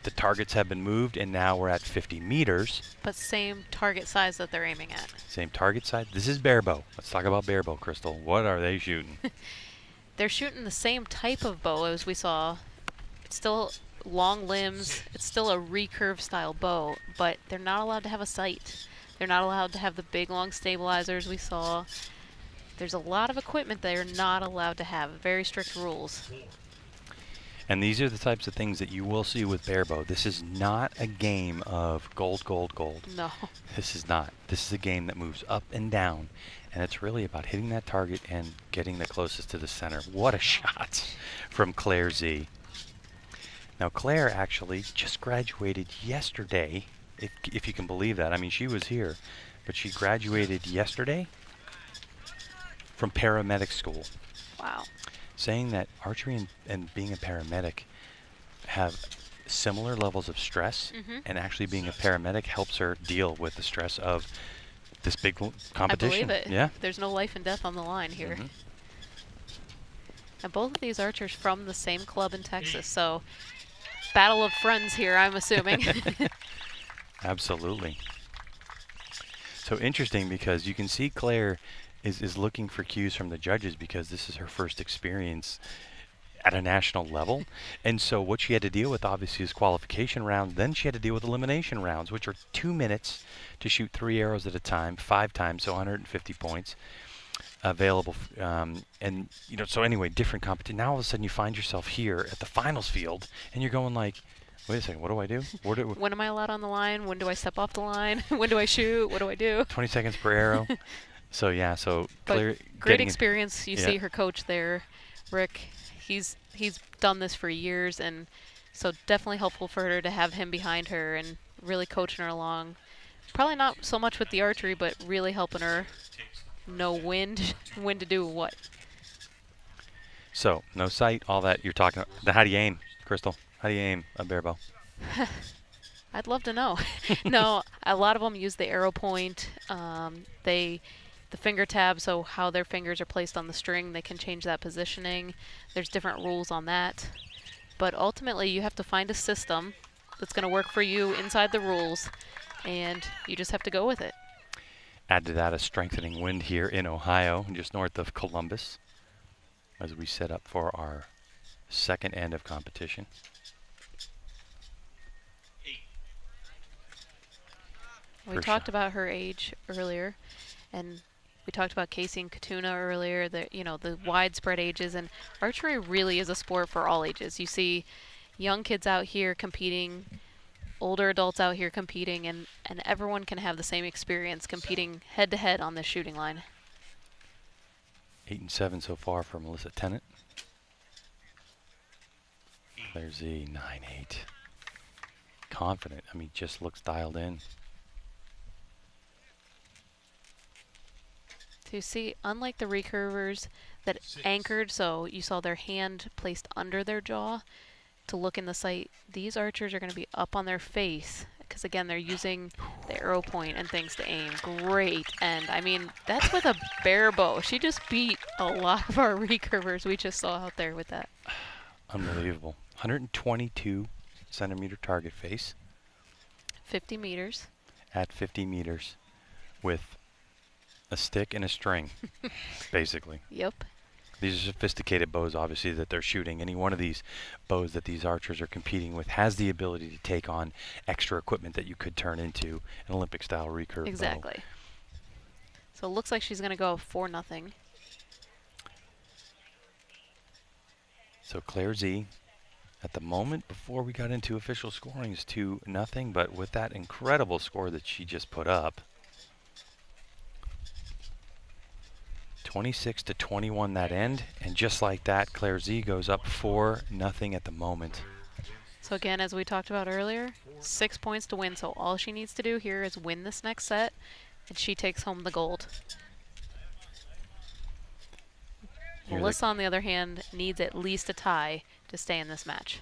the targets have been moved, and now we're at 50 meters. But same target size that they're aiming at. Same target size. This is barebow. Let's talk about barebow, Crystal. What are they shooting? They're shooting the same type of bow as we saw. It's still long limbs. It's still a recurve style bow, but they're not allowed to have a sight. They're not allowed to have the big long stabilizers we saw. There's a lot of equipment they're not allowed to have. Very strict rules. And these are the types of things that you will see with barebow. This is not a game of gold, gold, gold. No. This is not. This is a game that moves up and down, and it's really about hitting that target and getting the closest to the center. What a shot from Claire Z. Now, Claire actually just graduated yesterday, if you can believe that. I mean, she was here, but she graduated yesterday from paramedic school. Wow. Saying that archery and being a paramedic have similar levels of stress, and actually being a paramedic helps her deal with the stress of this big competition. I believe it. Yeah. There's no life and death on the line here. And both of these archers from the same club in Texas, so battle of friends here, I'm assuming. Absolutely. So interesting, because you can see Claire is looking for cues from the judges, because this is her first experience at a national level. And so what she had to deal with, obviously, is qualification rounds. Then she had to deal with elimination rounds, which are 2 minutes to shoot 3 arrows at a time, 5 times, so 150 points available. And, you know, so anyway, different competition. Now all of a sudden you find yourself here at the finals field, and you're going like, wait a second, what do I do? When am I allowed on the line? When do I step off the line? When do I shoot? What do I do? 20 seconds per arrow. So, yeah, so Claire. Great experience. You see her coach there, Rick. He's done this for years, and so definitely helpful for her to have him behind her and really coaching her along. Probably not so much with the archery, but really helping her know when to do what. So, no sight, all that you're talking about. How do you aim, Crystal? How do you aim a barebow? I'd love to know. No, a lot of them use the arrow point. The finger tab, so how their fingers are placed on the string, they can change that positioning. There's different rules on that. But ultimately, you have to find a system that's going to work for you inside the rules, and you just have to go with it. Add to that a strengthening wind here in Ohio, just north of Columbus, as we set up for our second end of competition. We talked about her age earlier, and we talked about Casey and Katuna earlier, the widespread ages, and archery really is a sport for all ages. You see young kids out here competing, older adults out here competing, and everyone can have the same experience competing head-to-head on this shooting line. 8 and 7 so far for Melissa Tennant. Claire Z, 9-8. Confident. I mean, just looks dialed in. So you see, unlike the recurvers that anchored, so you saw their hand placed under their jaw to look in the sight, these archers are going to be up on their face because because, again, they're using the arrow point and things to aim. Great. And, I mean, that's with a bare bow. She just beat a lot of our recurvers we just saw out there with that. Unbelievable. 122 centimeter target face. 50 meters. At 50 meters with a stick and a string, basically. Yep. These are sophisticated bows, obviously, that they're shooting. Any one of these bows that these archers are competing with has the ability to take on extra equipment that you could turn into an Olympic-style recurve Exactly. bow. So it looks like she's going to go 4-0. So Claire Z, at the moment before we got into official scoring, is 2-0, but with that incredible score that she just put up, 26-21 that end, and just like that, Claire Z goes up 4-0 at the moment. So again, as we talked about earlier, 6 points to win. So all she needs to do here is win this next set, and she takes home the gold. Melissa, on the other hand, needs at least a tie to stay in this match.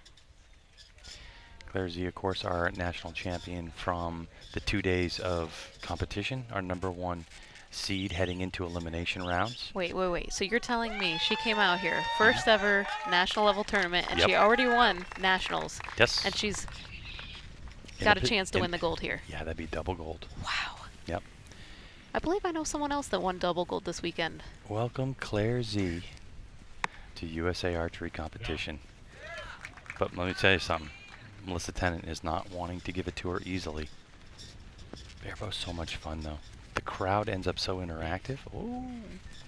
Claire Z, of course, our national champion from the 2 days of competition, our #1 seed heading into elimination rounds. Wait. So you're telling me she came out here, first ever national level tournament, and Yep. she already won nationals. Yes. And she's got a chance to win the gold here. Yeah, that'd be double gold. Wow. Yep. I believe I know someone else that won double gold this weekend. Welcome, Claire Z, to USA Archery competition. But let me tell you something. Melissa Tennant is not wanting to give it to her easily. Barebow's so much fun, though. The crowd ends up so interactive. Ooh.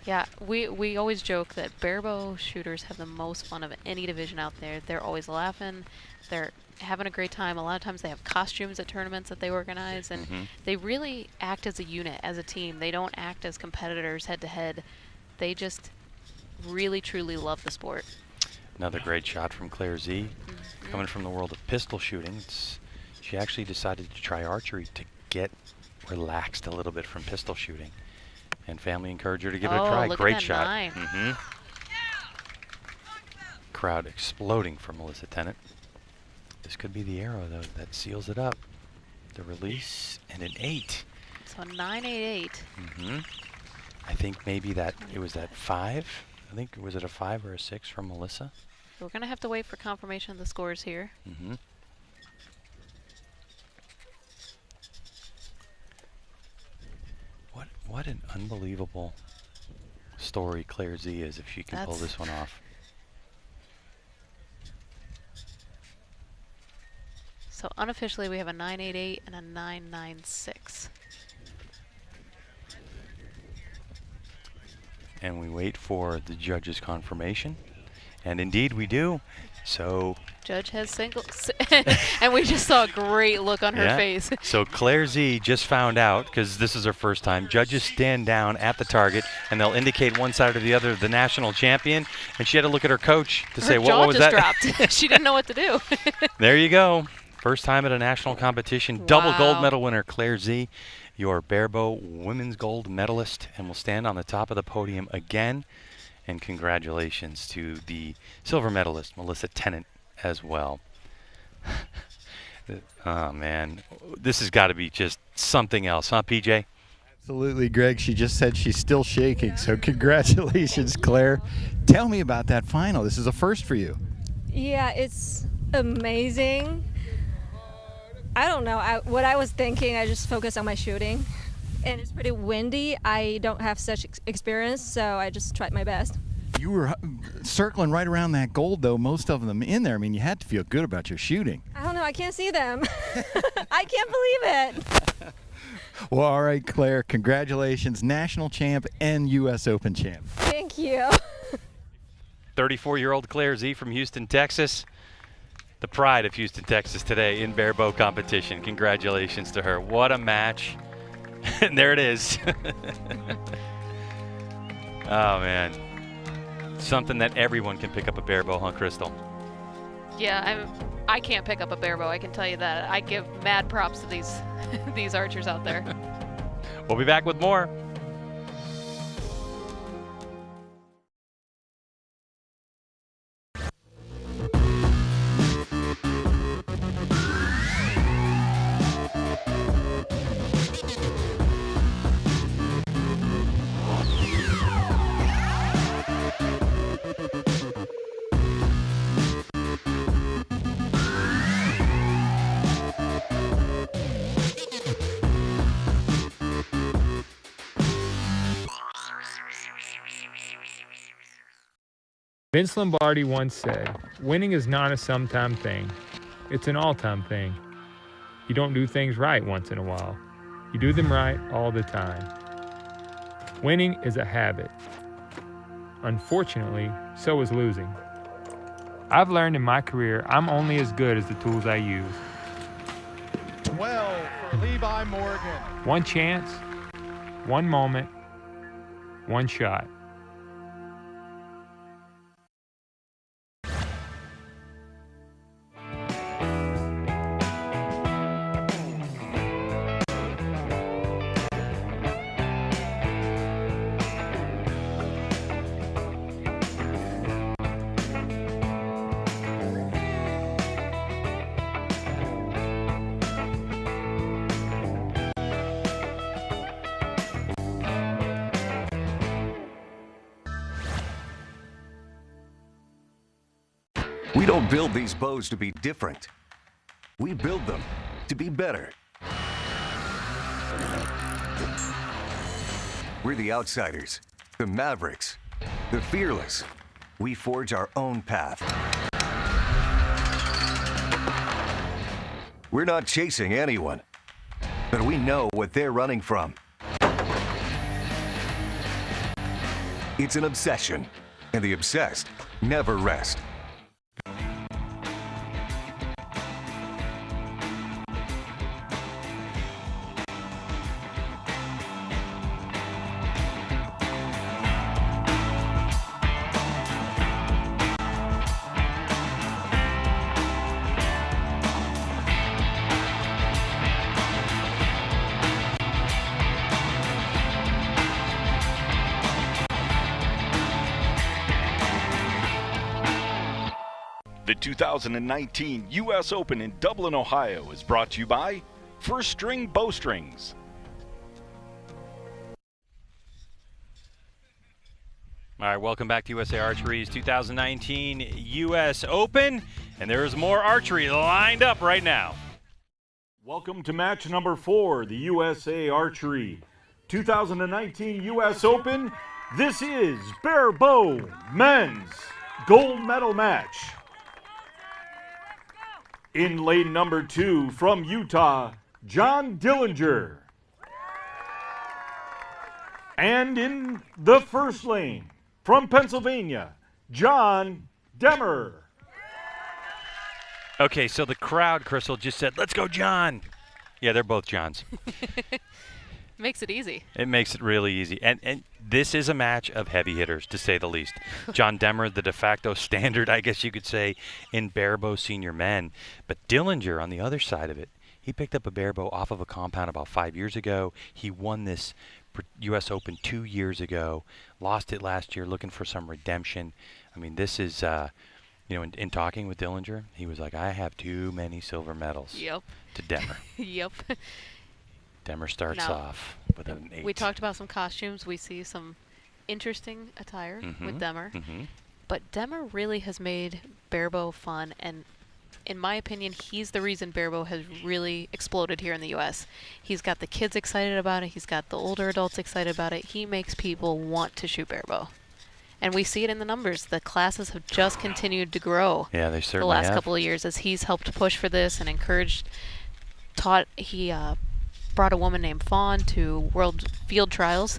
Yeah, we always joke that barebow shooters have the most fun of any division out there. They're always laughing. They're having a great time. A lot of times they have costumes at tournaments that they organize, and they really act as a unit, as a team. They don't act as competitors head-to-head. They just really, truly love the sport. Another great shot from Claire Z. Coming from the world of pistol shooting, she actually decided to try archery to get relaxed a little bit from pistol shooting. And family encouraged her to give it a try. Great shot. 9. Crowd exploding for Melissa Tennant. This could be the arrow, though, that seals it up. The release and an 8. So 9-8-8. I think maybe that it was that 5. I think, was it a 5 or a 6 from Melissa? We're going to have to wait for confirmation of the scores here. What an unbelievable story Claire Z is if she can pull this one off. So unofficially we have a 9-8-8 and a 9-9-6. And we wait for the judge's confirmation. And indeed we do. So Judge has singles. And we just saw a great look on her face. So Claire Z just found out, because this is her first time, judges stand down at the target and they'll indicate one side or the other the national champion. And she had to look at her coach to say, what was that? Her jaw just dropped. She didn't know what to do. There you go. First time at a national competition. Double gold medal winner Claire Z, your barebow women's gold medalist, and will stand on the top of the podium again. And congratulations to the silver medalist, Melissa Tennant, as well. Oh, man. This has got to be just something else, huh, PJ? Absolutely, Greg. She just said she's still shaking, so congratulations, Claire. Tell me about that final. This is a first for you. Yeah, it's amazing. I don't know what I was thinking. I just focused on my shooting. And it's pretty windy. I don't have such experience, so I just tried my best. You were circling right around that gold, though, most of them in there. I mean, you had to feel good about your shooting. I don't know. I can't see them. I can't believe it. Well, all right, Claire, congratulations. National champ and U.S. Open champ. Thank you. 34-year-old Claire Z from Houston, Texas. The pride of Houston, Texas today in barebow competition. Congratulations to her. What a match. And there it is. Oh, man. Something that everyone can pick up a barebow, huh, Crystal? Yeah, I can't pick up a barebow, I can tell you that. I give mad props to these archers out there. We'll be back with more. Vince Lombardi once said, winning is not a sometime thing. It's an all-time thing. You don't do things right once in a while. You do them right all the time. Winning is a habit. Unfortunately, so is losing. I've learned in my career I'm only as good as the tools I use. 12 for Levi Morgan. One chance, one moment, one shot. We don't build these bows to be different. We build them to be better. We're the outsiders, the mavericks, the fearless. We forge our own path. We're not chasing anyone, but we know what they're running from. It's an obsession, and the obsessed never rest. The 2019 U.S. Open in Dublin, Ohio is brought to you by First String Bowstrings. All right, welcome back to USA Archery's 2019 U.S. Open, and there's more archery lined up right now. Welcome to match number 4, the USA Archery 2019 U.S. Open. This is Bare Bow Men's Gold Medal Match. In lane number 2 from Utah, John Dillinger. And in the first lane from Pennsylvania, John Demmer. Okay, so the crowd, Crystal, just said, let's go, John. Yeah, they're both Johns. Makes it easy. It makes it really easy. And this is a match of heavy hitters, to say the least. John Demmer, the de facto standard, I guess you could say, in barebow senior men. But Dillinger, on the other side of it, he picked up a barebow off of a compound about 5 years ago. He won this U.S. Open 2 years ago, lost it last year, looking for some redemption. I mean, this is, in talking with Dillinger, he was like, I have too many silver medals. Yep. To Demmer. Yep. Demmer starts now, off with an 8. We talked about some costumes. We see some interesting attire with Demmer. Mm-hmm. But Demmer really has made barebow fun, and in my opinion, he's the reason barebow has really exploded here in the U.S. He's got the kids excited about it. He's got the older adults excited about it. He makes people want to shoot barebow. And we see it in the numbers. The classes have just continued to grow. Yeah, they certainly the last have. couple of years as he's helped push for this and encouraged, he brought a woman named Fawn to World Field Trials,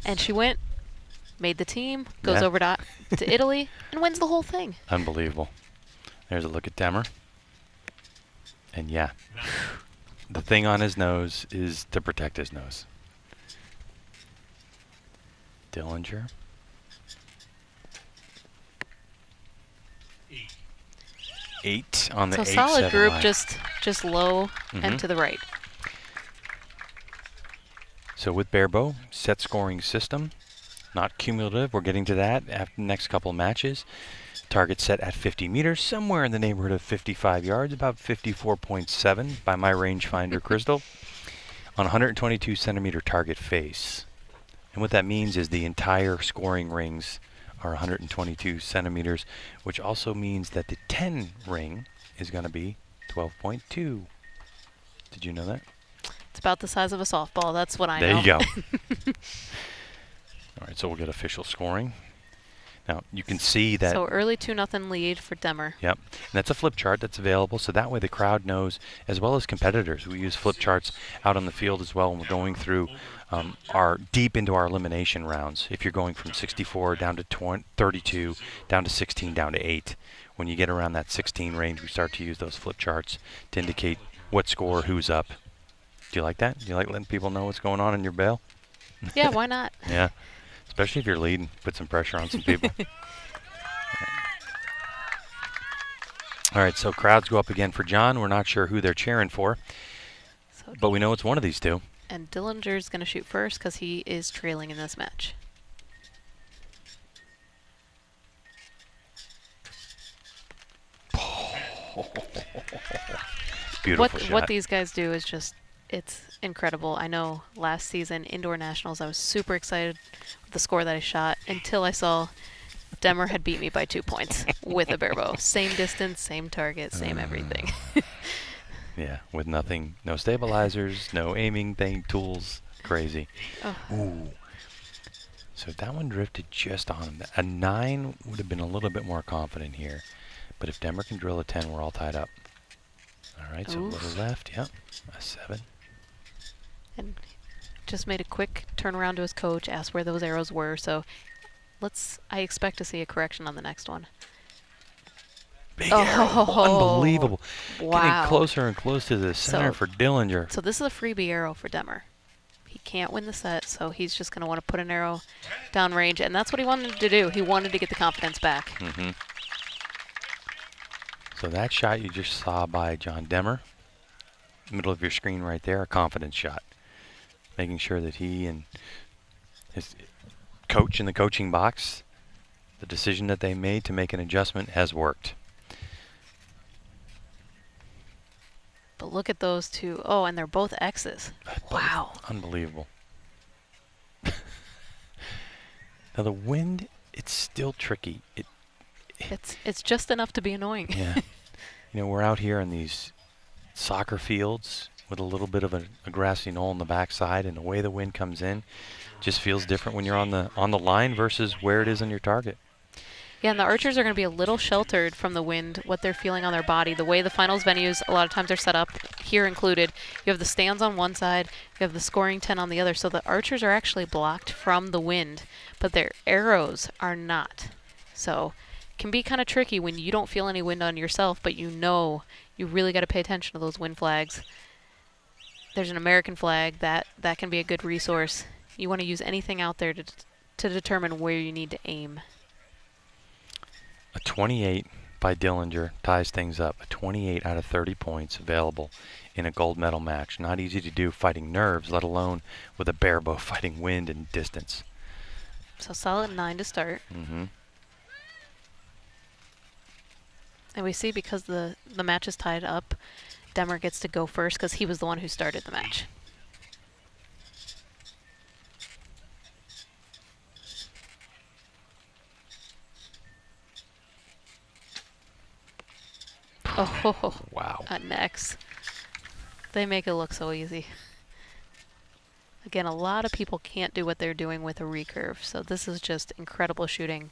and she went, made the team, goes over to Italy, and wins the whole thing. Unbelievable. There's a look at Demmer. And yeah, the thing on his nose is to protect his nose. Dillinger. 8 on the 8-7 solid group, line. just low and to the right. So with barebow, set scoring system, not cumulative. We're getting to that after the next couple matches. Target set at 50 meters, somewhere in the neighborhood of 55 yards, about 54.7 by my rangefinder crystal, on 122 centimeter target face. And what that means is the entire scoring rings are 122 centimeters, which also means that the 10 ring is going to be 12.2. Did you know that? It's about the size of a softball. That's what I know. There you go. All right, so we'll get official scoring. Now, you can see that. So early 2-0 lead for Demmer. Yep. And that's a flip chart that's available, so that way the crowd knows, as well as competitors. We use flip charts out on the field as well when we're going through deep into our elimination rounds. If you're going from 64 down to 32, down to 16, down to 8. When you get around that 16 range, we start to use those flip charts to indicate what score, who's up. Do you like that? Do you like letting people know what's going on in your bail? Yeah, why not? Yeah. Especially if you're leading, put some pressure on some people. All right, so crowds go up again for John. We're not sure who they're cheering for, but we know it's one of these two. And Dillinger's going to shoot first because he is trailing in this match. Beautiful shot. What these guys do is just, it's incredible. I know last season, Indoor Nationals, I was super excited with the score that I shot until I saw Demmer had beat me by 2 points with a bare bow. Same distance, same target, same everything. Yeah, with nothing, no stabilizers, no aiming tools, crazy. Oh. Ooh. So that one drifted just on him. A 9 would have been a little bit more confident here, but if Demmer can drill a 10, we're all tied up. All right, so a little left, yep, a 7. And just made a quick turnaround to his coach, asked where those arrows were. So I expect to see a correction on the next one. Big arrow, unbelievable. Wow. Getting closer and closer to the center for Dillinger. So this is a freebie arrow for Demmer. He can't win the set, so he's just going to want to put an arrow downrange, and that's what he wanted to do. He wanted to get the confidence back. Mm-hmm. So that shot you just saw by John Demmer, middle of your screen right there, a confidence shot. Making sure that he and his coach in the coaching box, the decision that they made to make an adjustment has worked. But look at those two. Oh, and they're both X's. Wow. Unbelievable. Now the wind, it's still tricky. It's just enough to be annoying. Yeah. You know, we're out here in these soccer fields with a little bit of a grassy knoll on the backside, and the way the wind comes in just feels different when you're on the line versus where it is on your target. Yeah, and the archers are going to be a little sheltered from the wind, what they're feeling on their body. The way the finals venues a lot of times are set up, here included, you have the stands on one side, you have the scoring 10 on the other, so the archers are actually blocked from the wind, but their arrows are not. So it can be kind of tricky when you don't feel any wind on yourself, but you know you really got to pay attention to those wind flags. There's an American flag that can be a good resource. You want to use anything out there to determine where you need to aim. A 28 by Dillinger ties things up. A 28 out of 30 points available in a gold medal match. Not easy to do fighting nerves, let alone with a bare bow fighting wind and distance. So solid 9 to start. Mm-hmm. And we see because the match is tied up, Demmer gets to go first because he was the one who started the match. Oh, wow. Next. They make it look so easy. Again, a lot of people can't do what they're doing with a recurve, so this is just incredible shooting.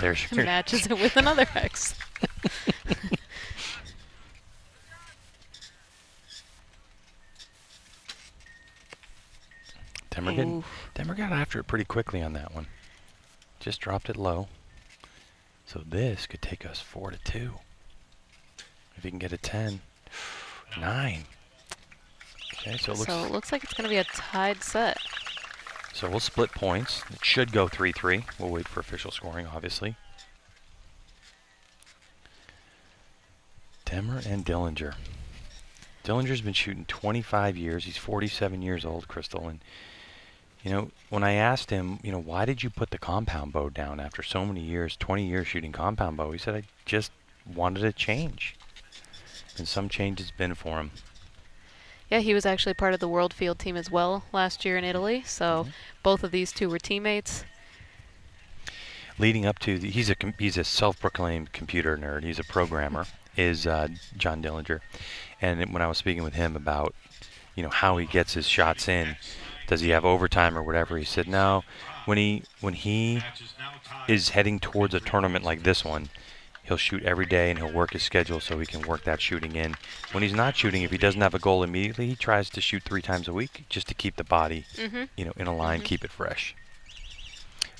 There's matches it with another X. Demmer got after it pretty quickly on that one. Just dropped it low. So this could take us 4-2. If he can get a 10. 9. Okay, so it looks like it's going to be a tied set. So we'll split points. It should go 3-3. We'll wait for official scoring, obviously. Demmer and Dillinger. Dillinger's been shooting 25 years. He's 47 years old, Crystal. And, you know, when I asked him, you know, why did you put the compound bow down after so many years, 20 years shooting compound bow? He said, I just wanted a change. And some change has been for him. Yeah, he was actually part of the World Field team as well last year in Italy. So both of these two were teammates. Leading up to, he's a self-proclaimed computer nerd. He's a programmer, is John Dillinger. And when I was speaking with him about, you know, how he gets his shots in, does he have overtime or whatever, he said, no, when he is heading towards a tournament like this one, he'll shoot every day and he'll work his schedule so he can work that shooting in. When he's not shooting, if he doesn't have a goal immediately, he tries to shoot 3 times a week just to keep the body, in a line, keep it fresh.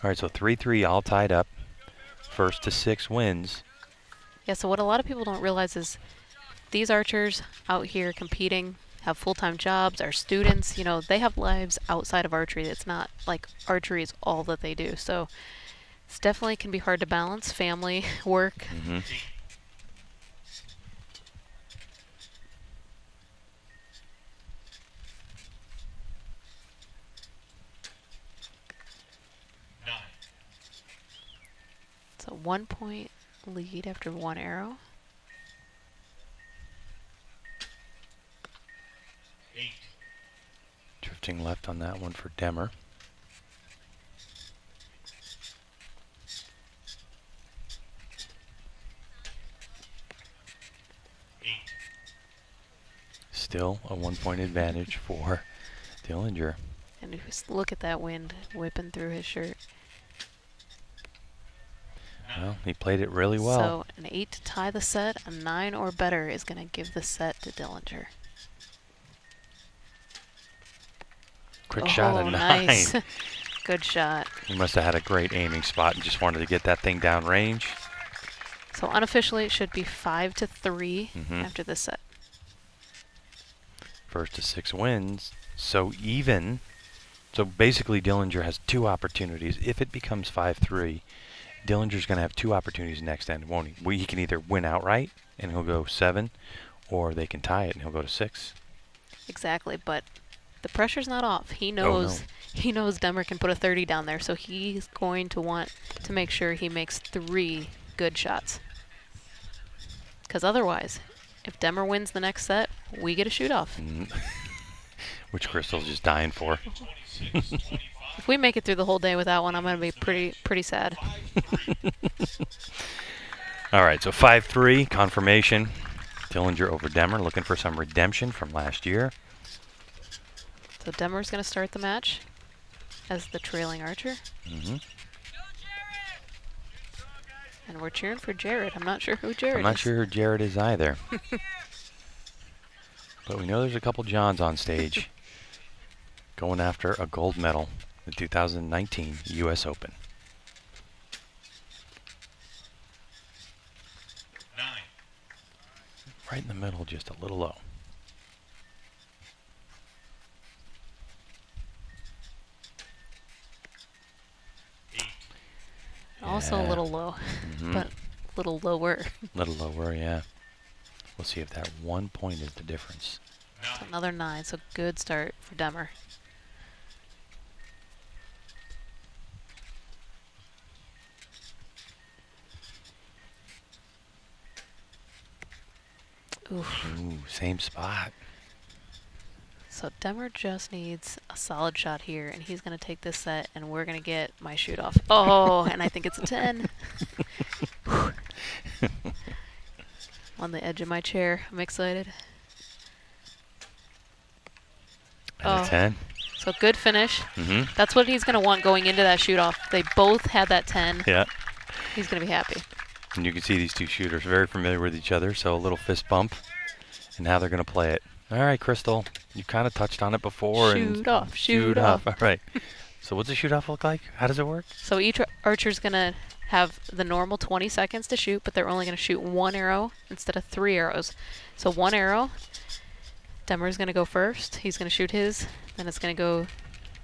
All right, so 3-3 all tied up. First to 6 wins. Yeah, so what a lot of people don't realize is these archers out here competing have full-time jobs, are students, they have lives outside of archery. It's not like archery is all that they do. So it's definitely can be hard to balance family, work. So 1-point lead after 1 arrow. 8. Drifting left on that one for Demmer. Still a 1-point advantage for Dillinger. And just look at that wind whipping through his shirt. Well, he played it really well. So an 8 to tie the set, a 9 or better is going to give the set to Dillinger. Quick shot of 9. Nice. Good shot. He must have had a great aiming spot and just wanted to get that thing down range. So unofficially it should be 5 to 3 after this set. First to 6 wins. So even. So basically Dillinger has 2 opportunities. If it becomes 5-3, Dillinger's going to have 2 opportunities next end, won't he? He can either win outright and he'll go 7, or they can tie it and he'll go to 6. Exactly, but the pressure's not off. He knows he knows Demmer can put a 30 down there, so he's going to want to make sure he makes 3 good shots. Because otherwise, if Demmer wins the next set, we get a shoot-off. Which Crystal's just dying for. If we make it through the whole day without one, I'm going to be pretty sad. All right, so 5-3, confirmation. Dillinger over Demmer, looking for some redemption from last year. So Demmer's going to start the match as the trailing archer. And we're cheering for Jared. I'm not sure who Jared is. I'm not sure who Jared is either. But we know there's a couple Johns on stage going after a gold medal. The 2019 U.S. Open. 9. Right in the middle, just a little low. Also a little low, but a little lower. Little lower, yeah. We'll see if that 1 point is the difference. So another 9, so good start for Demmer. Oof. Ooh, same spot. So Demmer just needs a solid shot here, and he's going to take this set, and we're going to get my shoot off. Oh, and I think it's a 10. On the edge of my chair. I'm excited. And a 10. So good finish. That's what he's going to want going into that shoot off. They both had that 10. Yeah. He's going to be happy. And you can see these two shooters very familiar with each other, so a little fist bump, and how they're going to play it. All right, Crystal, you kind of touched on it before. Shoot off, shoot off. All right. So what's a shoot off look like? How does it work? So each archer's going to have the normal 20 seconds to shoot, but they're only going to shoot 1 arrow instead of 3 arrows. So 1 arrow, Demmer's going to go first. He's going to shoot his. Then it's going to go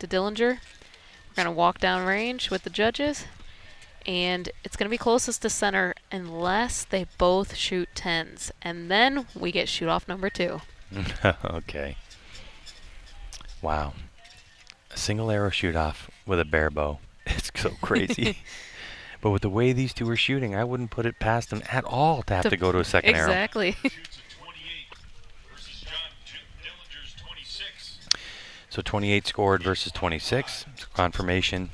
to Dillinger. We're going to walk down range with the judges. And it's going to be closest to center unless they both shoot 10s. And then we get shoot off number 2. Okay. Wow. A single arrow shoot off with a bare bow. It's so crazy. But with the way these two are shooting, I wouldn't put it past them at all to have to go to a second arrow. Exactly. So 28 scored versus 26. So confirmation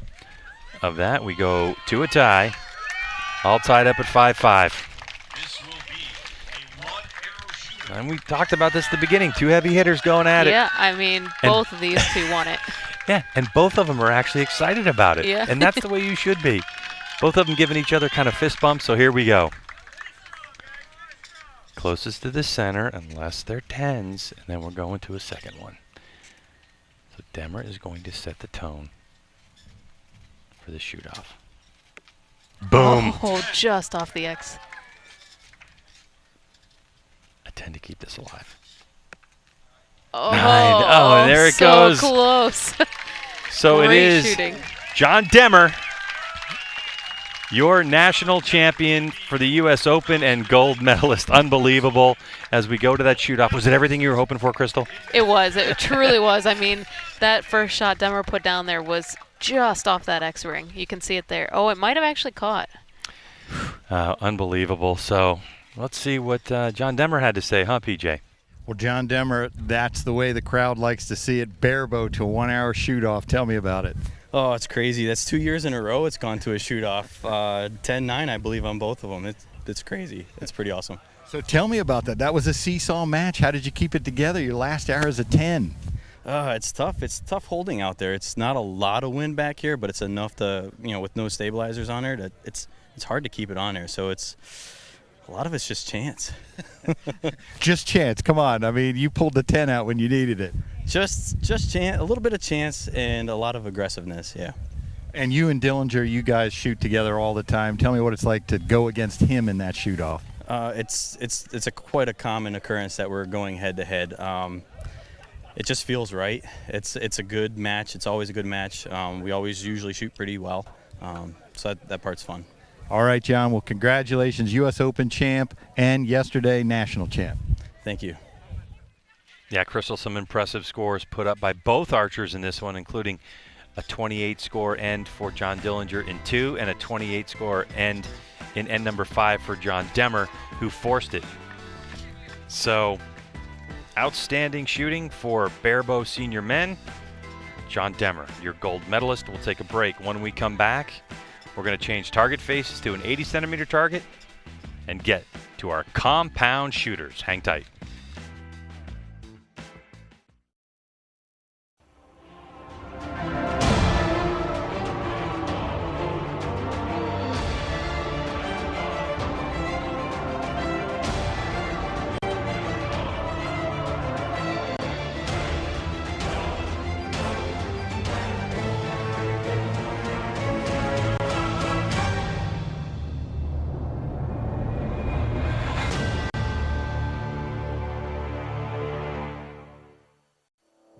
of that. We go to a tie. All tied up at 5-5. And we talked about this at the beginning. 2 heavy hitters going at it. Yeah, I mean, both of these two won it. Yeah, and both of them are actually excited about it. Yeah. And that's the way you should be. Both of them giving each other kind of fist bumps, so here we go. Closest to the center, unless they're 10s, and then we're going to a second one. So Demmer is going to set the tone for the shoot-off. Boom. Oh, just off the X. I tend to keep this alive. Oh, 9. Oh, and there it goes. So close. So Great it is shooting. John Demmer, your national champion for the U.S. Open and gold medalist. Unbelievable. As we go to that shoot-off, was it everything you were hoping for, Crystal? It was. It truly was. I mean, that first shot Demmer put down there was just off that X ring. You can see it there. Oh, it might have actually caught. Unbelievable. So let's see what John Demmer had to say, huh, PJ? Well, John Demmer, that's the way the crowd likes to see it. Barebow to a 1-hour shoot-off. Tell me about it. Oh, it's crazy. That's 2 years in a row it's gone to a shoot-off. 10-9, I believe, on both of them. It's crazy. It's pretty awesome. So tell me about that. That was a seesaw match. How did you keep it together? Your last hour is a 10. It's tough. It's tough holding out there. It's not a lot of wind back here, but it's enough to, with no stabilizers on there, that it's hard to keep it on there. So a lot of it's just chance. Just chance. Come on. I mean, you pulled the 10 out when you needed it. Just chance, a little bit of chance and a lot of aggressiveness, yeah. And you and Dillinger, you guys shoot together all the time. Tell me what it's like to go against him in that shoot-off. It's quite a common occurrence that we're going head-to-head. It just feels right. It's a good match. It's always a good match. We always usually shoot pretty well, so that part's fun. All right, John. Well, congratulations, U.S. Open champ and yesterday national champ. Thank you. Yeah, Crystal, some impressive scores put up by both archers in this one, including a 28 score end for John Dillinger in 2 and a 28 score end in end number 5 for John Demmer, who forced it. So, outstanding shooting for barebow senior men. John Demmer, your gold medalist. We'll take a break. When we come back, we're going to change target faces to an 80-centimeter target and get to our compound shooters. Hang tight.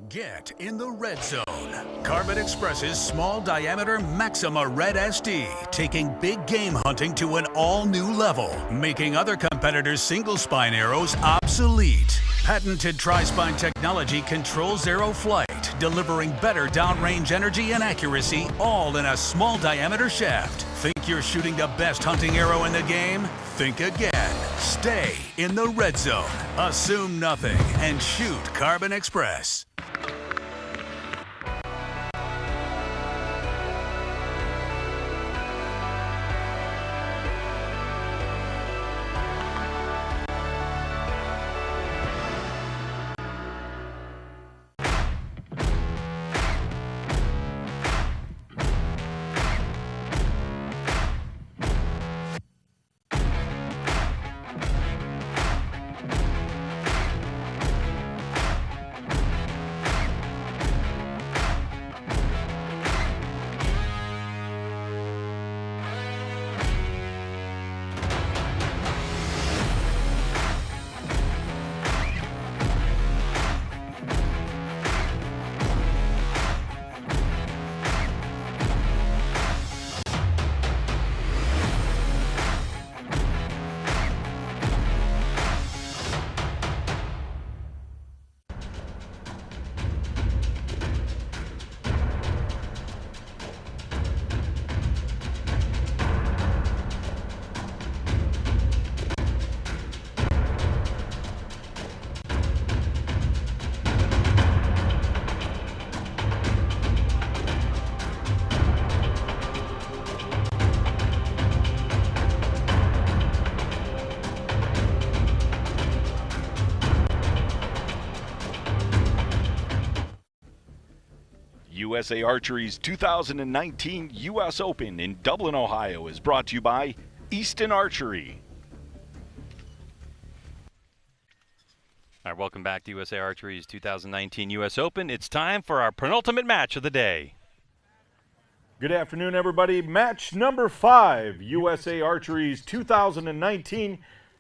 Get in the red zone. Carbon Express's small diameter Maxima Red SD, taking big game hunting to an all-new level, making other competitors' single spine arrows obsolete. Patented tri-spine technology controls arrow flight, delivering better downrange energy and accuracy, all in a small diameter shaft. Think you're shooting the best hunting arrow in the game? Think again. Stay in the red zone. Assume nothing and shoot Carbon Express. USA Archery's 2019 U.S. Open in Dublin, Ohio is brought to you by Easton Archery. All right, welcome back to USA Archery's 2019 U.S. Open. It's time for our penultimate match of the day. Good afternoon, everybody. Match number 5, USA Archery's 2019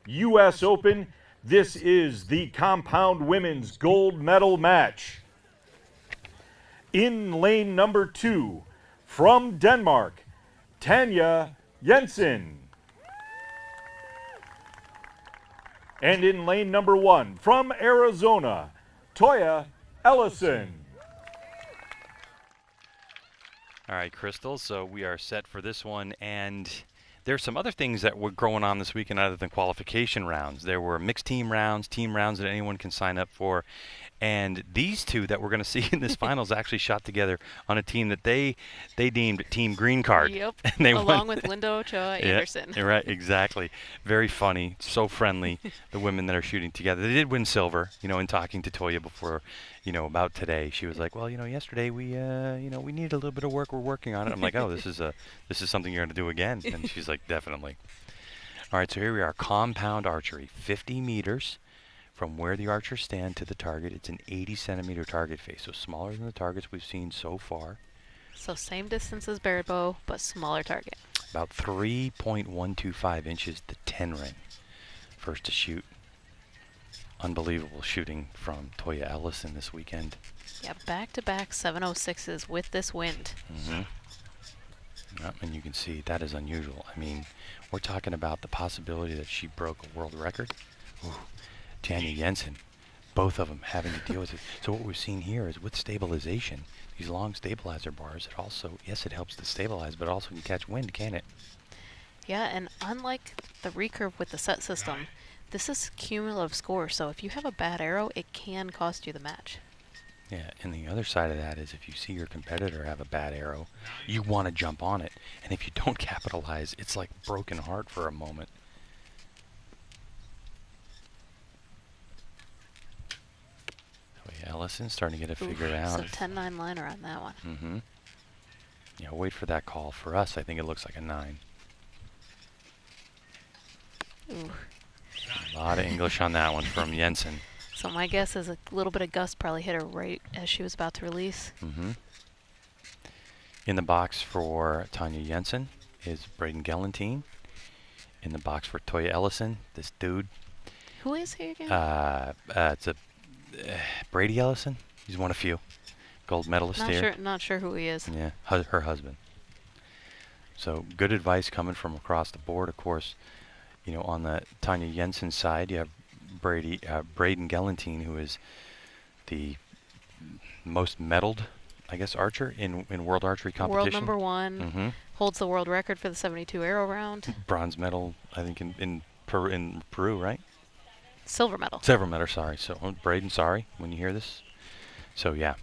U.S. Open. This is the compound women's gold medal match. In lane number 2, from Denmark, Tanja Jensen. And in lane number 1, from Arizona, Toya Ellison. All right, Crystal, so we are set for this one, and there's some other things that were going on this weekend other than qualification rounds. There were mixed team rounds that anyone can sign up for, and these two that we're going to see in this finals actually shot together on a team that they deemed Team Green Card. Yep, and they along with Linda Ochoa Anderson. Yeah, right, exactly. Very funny, so friendly, the women that are shooting together. They did win silver, in talking to Toya before, about today. She was like, well, yesterday we needed a little bit of work. We're working on it. I'm like, oh, this is something you're going to do again. And she's like, definitely. All right, so here we are, compound archery, 50 meters. From where the archers stand to the target, it's an 80-centimeter target face, so smaller than the targets we've seen so far. So same distance as barrel bow, but smaller target. About 3.125 inches to 10 ring. First to shoot. Unbelievable shooting from Toya Ellison this weekend. Yeah, back-to-back 706s with this wind. Mm-hmm. Yep, and you can see that is unusual. I mean, we're talking about the possibility that she broke a world record. Ooh. Tanja Jensen, both of them having to deal with it. So what we've seen here is with stabilization, these long stabilizer bars, it also, yes, it helps to stabilize, but also can catch wind, can it? Yeah, and unlike the recurve with the set system, this is cumulative score, so if you have a bad arrow, it can cost you the match. Yeah, and the other side of that is if you see your competitor have a bad arrow, you want to jump on it. And if you don't capitalize, it's like broken heart for a moment. Ellison starting to get it figured out. So 10-9 liner on that one. Mm-hmm. Yeah, wait for that call. For us, I think it looks like a 9. Ooh. A lot of English on that one from Jensen. So my guess is a little bit of gust probably hit her right as she was about to release. Mm-hmm. In the box for Tanja Jensen is Braden Gelantine. In the box for Toya Ellison, this dude. Who is he again? It's a Brady Ellison. He's one of few. Gold medalist here. Not sure who he is. Yeah, her husband. So good advice coming from across the board. Of course, on the Tanja Jensen side, you have Braden Gelantine, who is the most medaled, I guess, archer in world archery competition. World number 1. Mm-hmm. Holds the world record for the 72 arrow round. Bronze medal, I think, in Peru, right? Silver medal. Silver medal, sorry. So, Braden, sorry when you hear this. So, yeah.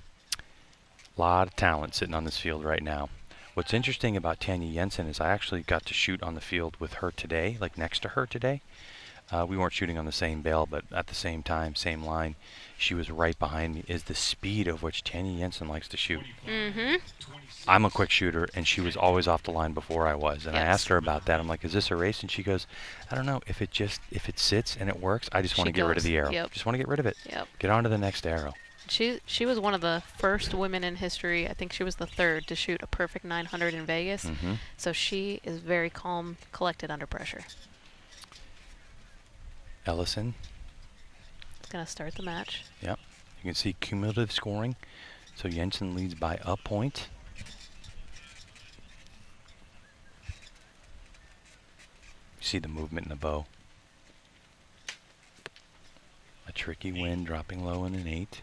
A lot of talent sitting on this field right now. What's interesting about Tanja Jensen is I actually got to shoot on the field with her today, like next to her today. We weren't shooting on the same bale, but at the same time, same line. She was right behind me. Is the speed of which Tanja Jensen likes to shoot. Mm-hmm. I'm a quick shooter, and she was always off the line before I was. And I asked her about that. I'm like, is this a race? And she goes, I don't know. If it sits and it works, I just want to get rid of the arrow. Yep. Just want to get rid of it. Yep. Get on to the next arrow. She was one of the first women in history, I think she was the third, to shoot a perfect 900 in Vegas. Mm-hmm. So she is very calm, collected under pressure. Ellison. It's going to start the match. Yep. You can see cumulative scoring. So Jensen leads by a point. You see the movement in the bow. A tricky wind dropping low in an 8.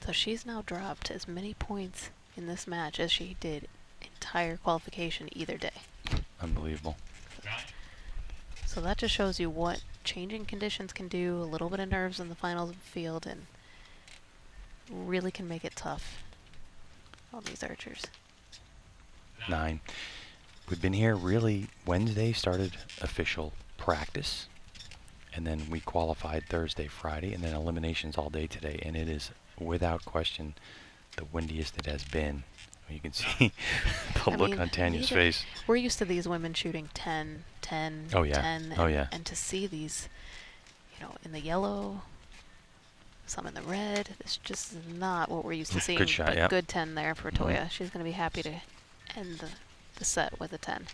So she's now dropped as many points in this match as she did entire qualification either day. Unbelievable. So that just shows you what changing conditions can do, a little bit of nerves in the finals of the field, and really can make it tough on these archers. 9. We've been here really, Wednesday started official practice, and then we qualified Thursday, Friday, and then eliminations all day today, and it is without question the windiest it has been. You can see the look on Tanya's face. We're used to these women shooting 10, 10, Oh, yeah. 10. Oh, yeah. And to see these, in the yellow, some in the red, this just is not what we're used to seeing. Good shot, but yeah. good 10 there for Toya. She's going to be happy to end the set with a 10.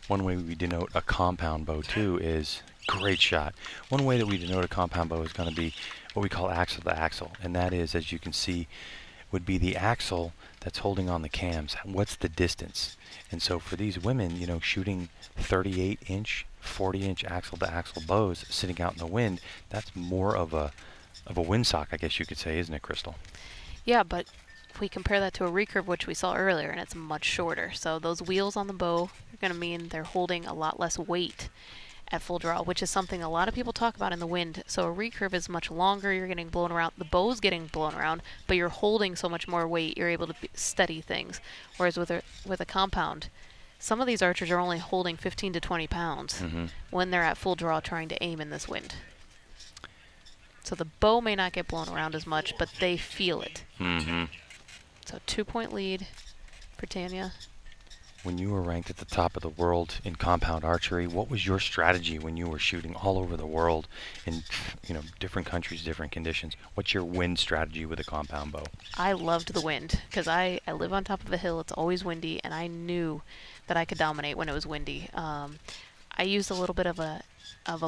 One way we denote a compound bow, too, is great shot. One way that we denote a compound bow is going to be what we call axle to axle. And that is, as you can see, would be the axle that's holding on the cams. What's the distance? And so for these women, shooting 38-inch, 40-inch axle to axle bows sitting out in the wind, that's more of a windsock, I guess you could say, isn't it, Crystal? Yeah, but if we compare that to a recurve, which we saw earlier, and it's much shorter. So those wheels on the bow are going to mean they're holding a lot less weight at full draw, which is something a lot of people talk about in the wind. So a recurve is much longer, you're getting blown around, the bow's getting blown around, but you're holding so much more weight, you're able to steady things. Whereas with a compound, some of these archers are only holding 15 to 20 pounds when they're at full draw trying to aim in this wind. So the bow may not get blown around as much, but they feel it. So 2-point lead for Tanya. When you were ranked at the top of the world in compound archery, what was your strategy when you were shooting all over the world in different countries, different conditions? What's your wind strategy with a compound bow? I loved the wind because I live on top of a hill. It's always windy, and I knew that I could dominate when it was windy. I used a little bit of a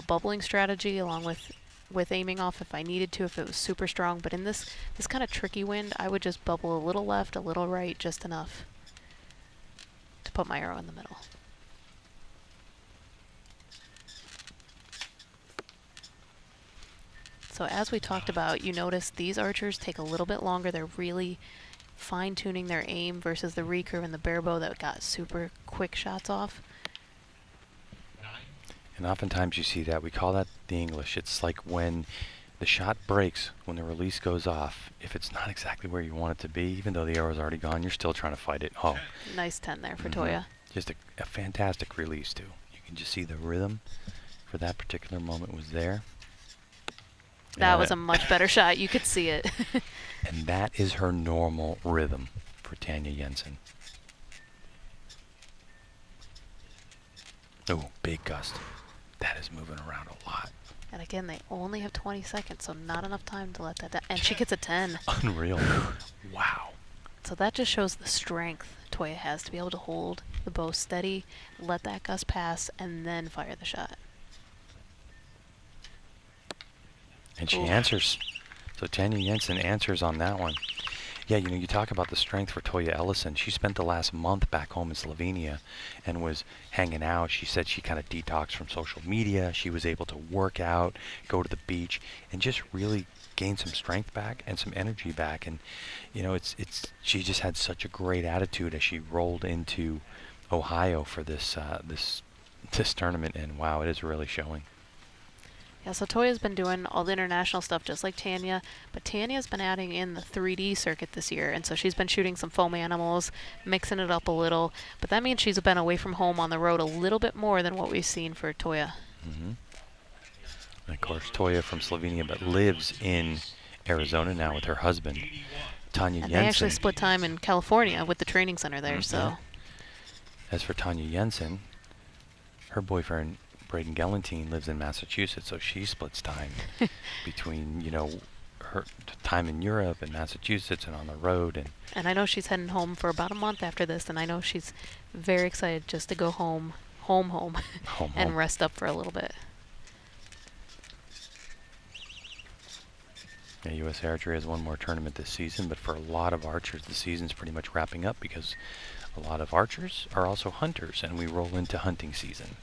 bubbling strategy along with aiming off if I needed to, if it was super strong. But in this kind of tricky wind, I would just bubble a little left, a little right, just enough to put my arrow in the middle. So as we talked about, you notice these archers take a little bit longer. They're really fine-tuning their aim versus the recurve and the bare bow that got super quick shots off. And oftentimes you see that. We call that the English. It's like when the shot breaks, when the release goes off, if it's not exactly where you want it to be, even though the arrow's already gone, you're still trying to fight it. Oh. Nice 10 there for Toya. Just a fantastic release, too. You can just see the rhythm for that particular moment was there. That was a much better shot. You could see it. And that is her normal rhythm for Tanya Jensen. Oh, big gust. That is moving around a lot. And again, they only have 20 seconds, so not enough time to let that down. And she gets a 10. Unreal. Wow. So that just shows the strength Toya has to be able to hold the bow steady, let that gust pass, and then fire the shot. And she answers. So Tanya Jensen answers on that one. Yeah, you talk about the strength for Toya Ellison. She spent the last month back home in Slovenia and was hanging out. She said she kind of detoxed from social media. She was able to work out, go to the beach, and just really gain some strength back and some energy back. And she just had such a great attitude as she rolled into Ohio for this tournament. And wow, it is really showing. Yeah, so Toya's been doing all the international stuff just like Tanya, but Tanya's been adding in the 3D circuit this year, and so she's been shooting some foam animals, mixing it up a little, but that means she's been away from home on the road a little bit more than what we've seen for Toya. And of course, Toya from Slovenia, but lives in Arizona now with her husband, Tanya Jensen. And they actually split time in California with the training center there, so. As for Tanya Jensen, her boyfriend, Braden Gellantine, lives in Massachusetts, so she splits time between, her time in Europe and Massachusetts and on the road. And I know she's heading home for about a month after this, and I know she's very excited just to go home, and rest up for a little bit. Yeah, USA Archery has one more tournament this season, but for a lot of archers, the season's pretty much wrapping up because a lot of archers are also hunters, and we roll into hunting season.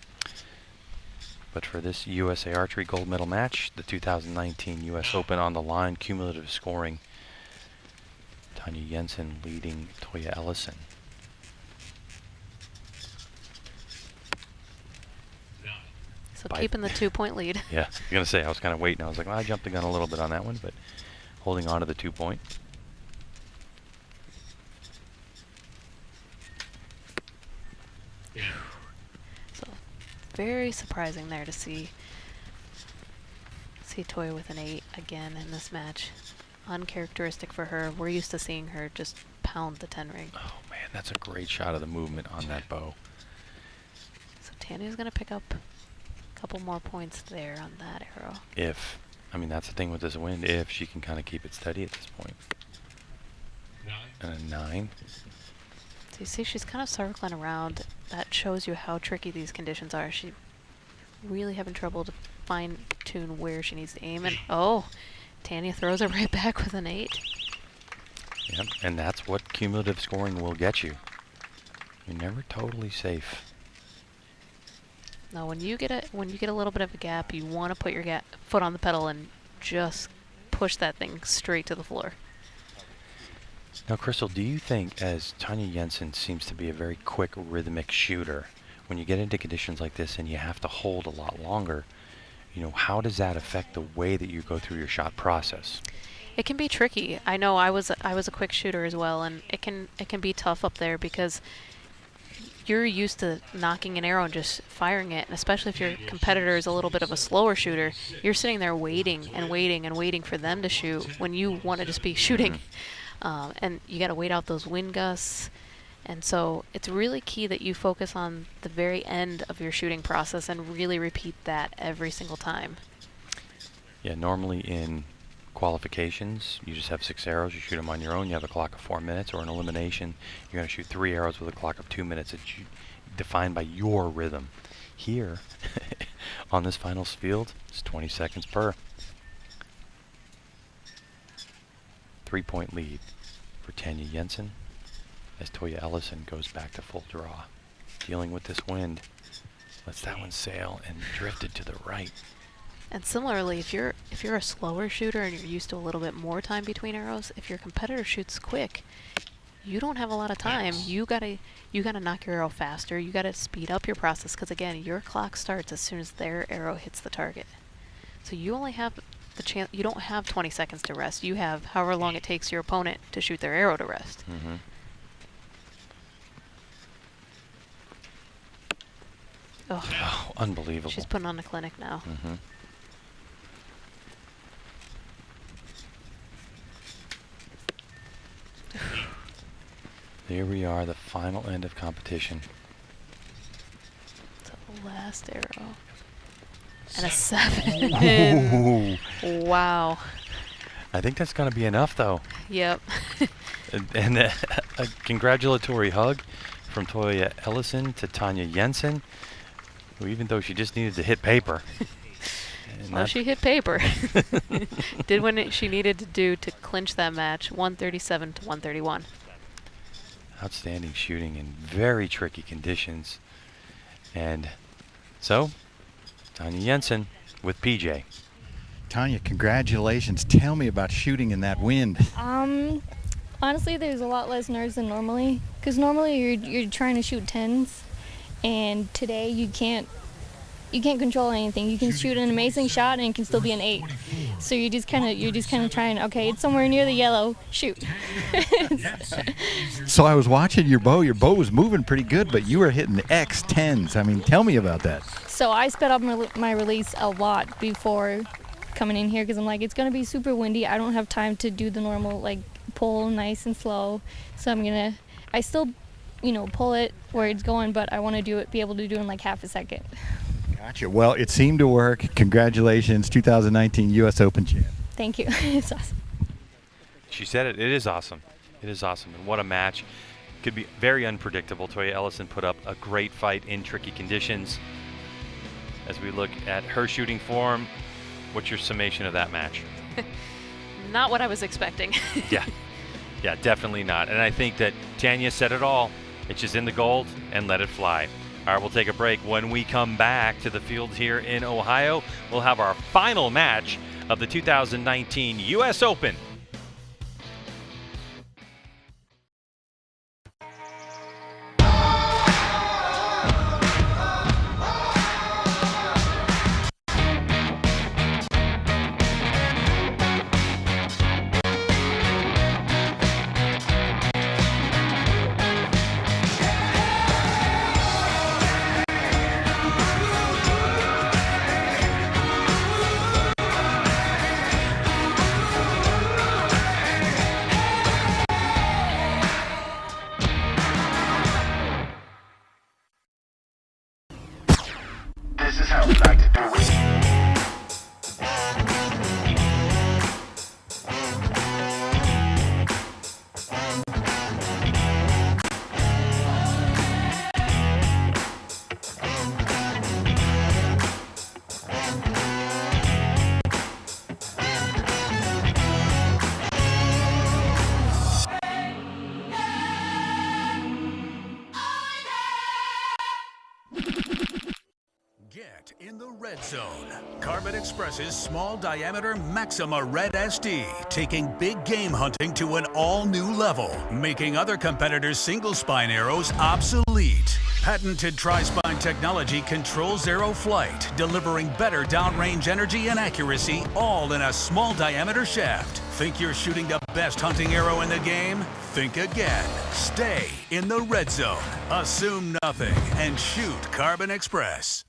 But for this USA Archery gold medal match, the 2019 U.S. Open on the line, cumulative scoring, Tanya Jensen leading Toya Ellison. So keeping the 2-point lead. Yeah, I was going to say, I was kind of waiting. I was like, well, I jumped the gun a little bit on that one, but holding on to the 2-point. Very surprising there to see Toya with an 8 again in this match. uncharacteristic for her. We're used to seeing her just pound the 10 ring. Oh man, that's a great shot of the movement on that bow. So Tanya's going to pick up a couple more points there on that arrow. That's the thing with this wind, if she can kind of keep it steady at this point. And a 9. So you see she's kind of circling around. That shows you how tricky these conditions are. She's really having trouble to fine tune where she needs to aim. And Tanya throws it right back with an 8. Yep, and that's what cumulative scoring will get you. You're never totally safe. Now, when you get a little bit of a gap, you want to put your foot on the pedal and just push that thing straight to the floor. Now, Crystal, do you think, as Tanya Jensen seems to be a very quick rhythmic shooter, when you get into conditions like this and you have to hold a lot longer, how does that affect the way that you go through your shot process? It can be tricky. I know I was a quick shooter as well, and it can be tough up there because you're used to knocking an arrow and just firing it, and especially if your competitor is a little bit of a slower shooter, you're sitting there waiting and waiting and waiting for them to shoot when you want to just be shooting. And you got to wait out those wind gusts. And so it's really key that you focus on the very end of your shooting process and really repeat that every single time. Yeah, normally in qualifications, you just have 6 arrows, you shoot them on your own, you have a clock of 4 minutes, or an elimination, you're going to shoot 3 arrows with a clock of 2 minutes. It's defined by your rhythm. Here, on this finals field, it's 20 seconds per. 3-point lead for Tanya Jensen as Toya Ellison goes back to full draw. Dealing with this wind, lets that one sail and drifted to the right. And similarly, if you're a slower shooter and you're used to a little bit more time between arrows, if your competitor shoots quick, you don't have a lot of time. You gotta knock your arrow faster. You gotta speed up your process because again, your clock starts as soon as their arrow hits the target. So you only have the chance. You don't have 20 seconds to rest. You have however long it takes your opponent to shoot their arrow to rest. Mm-hmm. Oh, unbelievable. She's putting on a clinic now. Mm-hmm. Here we are, the final end of competition. The last arrow. And a 7. Wow. I think that's going to be enough, though. Yep. And a congratulatory hug from Toya Ellison to Tanya Jensen, who, even though she just needed to hit paper. Well, she hit paper. Did what she needed to do to clinch that match, 137 to 131. Outstanding shooting in very tricky conditions. And so, Tanya Jensen with PJ. Tanya, congratulations. Tell me about shooting in that wind. Honestly, there's a lot less nerves than normally. Because normally you're trying to shoot 10s, and today you can't control anything. You can shoot an amazing shot and it can still be an 8. So you're just kind of trying. Okay, it's somewhere near the yellow. Shoot. So I was watching your bow. Your bow was moving pretty good, but you were hitting X10s. I mean, tell me about that. So I sped up my release a lot before coming in here because I'm like, it's gonna be super windy. I don't have time to do the normal like pull nice and slow. So I still, pull it where it's going, but I want to be able to do it in like half a second. Gotcha. Well, it seemed to work. Congratulations, 2019 U.S. Open champ. Thank you. It's awesome. She said it. It is awesome. It is awesome. And what a match. Could be very unpredictable. Toya Ellison put up a great fight in tricky conditions. As we look at her shooting form, what's your summation of that match? Not what I was expecting. Yeah, definitely not. And I think that Tanya said it all. It's just in the gold and let it fly. All right, we'll take a break. When we come back to the field here in Ohio, we'll have our final match of the 2019 U.S. Open. Zone. Carbon Express's small diameter Maxima Red SD, taking big game hunting to an all-new level, making other competitors' single spine arrows obsolete. Patented tri-spine technology controls arrow flight, delivering better downrange energy and accuracy, all in a small diameter shaft. Think you're shooting the best hunting arrow in the game? Think again. Stay in the red zone. Assume nothing and shoot Carbon Express.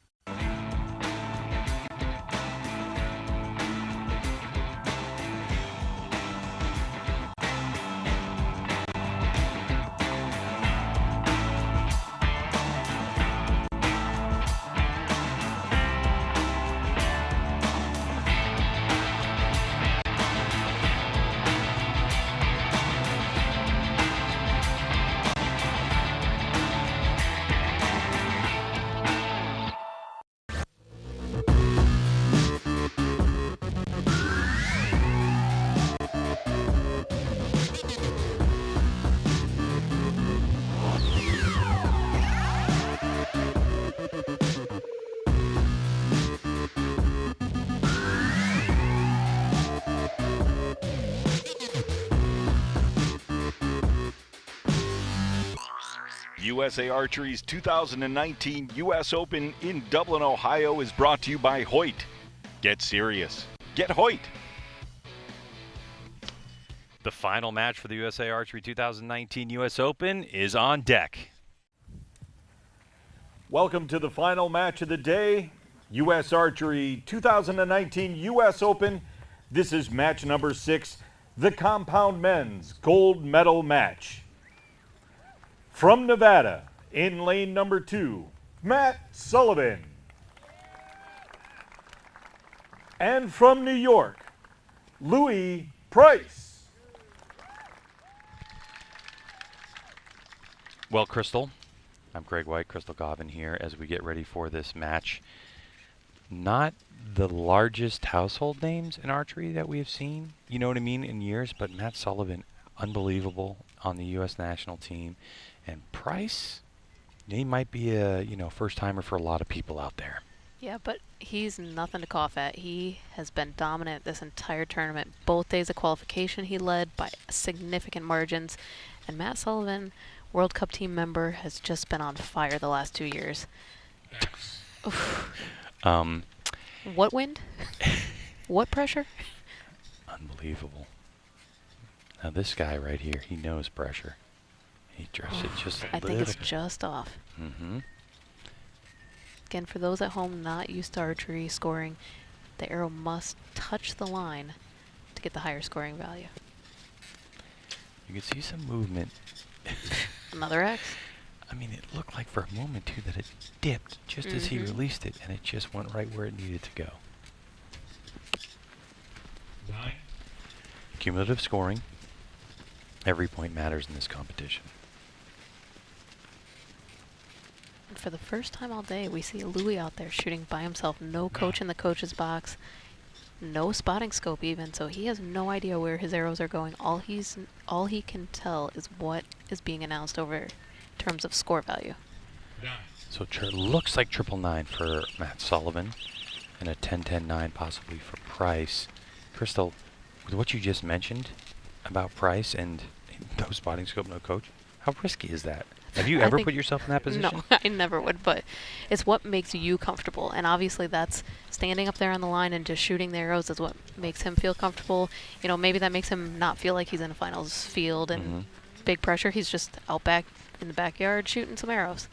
USA Archery's 2019 U.S. Open in Dublin, Ohio is brought to you by Hoyt. Get serious. Get Hoyt. The final match for the USA Archery 2019 U.S. Open is on deck. Welcome to the final match of the day, U.S. Archery 2019 U.S. Open. This is match number 6, the Compound Men's Gold Medal Match. From Nevada, in lane number 2, Matt Sullivan. And from New York, Louis Price. Well, Crystal, I'm Greg White, Crystal Gobbin here as we get ready for this match. Not the largest household names in archery that we have seen, you know what I mean, in years, but Matt Sullivan, unbelievable on the U.S. national team. And Price, he might be a first-timer for a lot of people out there. Yeah, but he's nothing to cough at. He has been dominant this entire tournament. Both days of qualification he led by significant margins. And Matt Sullivan, World Cup team member, has just been on fire the last 2 years. What wind? What pressure? Unbelievable. Now this guy right here, he knows pressure. He drifts it just a little. I think it's just off. Mm-hmm. Again, for those at home not used to archery scoring, the arrow must touch the line to get the higher scoring value. You can see some movement. Another X? I mean, it looked like for a moment, too, that it dipped just as he released it, and it just went right where it needed to go. 9. Cumulative scoring. Every point matters in this competition. For the first time all day, we see Louis out there shooting by himself. No coach in the coach's box. No spotting scope even, so he has no idea where his arrows are going. All he can tell is what is being announced over in terms of score value. So it looks like 999 for Matt Sullivan and a 10-10-9 possibly for Price. Crystal, with what you just mentioned about Price and no spotting scope, no coach, how risky is that? Have you ever put yourself in that position? No, I never would, but it's what makes you comfortable. And obviously that's standing up there on the line and just shooting the arrows is what makes him feel comfortable. You know, maybe that makes him not feel like he's in a finals field and big pressure. He's just out back in the backyard shooting some arrows.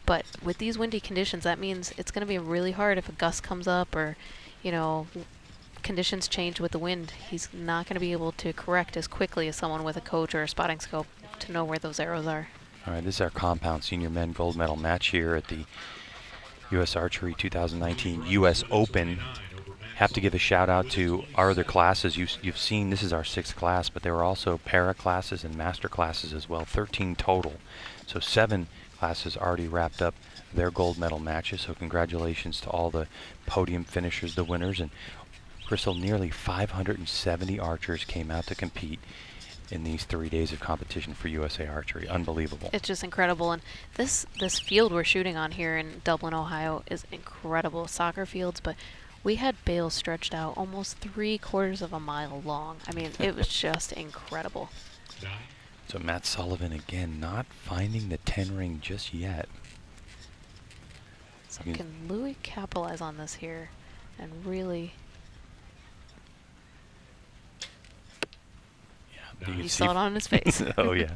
But with these windy conditions, that means it's going to be really hard if a gust comes up or, you know, conditions change with the wind. He's not going to be able to correct as quickly as someone with a coach or a spotting scope to know where those arrows are. All right, this is our compound senior men gold medal match here at the U.S. Archery 2019 U.S. Open. Have to give a shout out to our other classes. You've seen this is our 6th class, but there were also para classes and master classes as well, 13 total. So 7 classes already wrapped up their gold medal matches. So congratulations to all the podium finishers, the winners. And Crystal, nearly 570 archers came out to compete. in these 3 days of competition for USA Archery. Unbelievable. It's just incredible. And this field we're shooting on here in Dublin, Ohio is incredible. Soccer fields, but we had bales stretched out almost 3/4 of a mile long. I mean, it was just incredible. So Matt Sullivan again not finding the 10 ring just yet. So can Louis capitalize on this here and really... Yeah, you saw it on his face. Oh, yeah.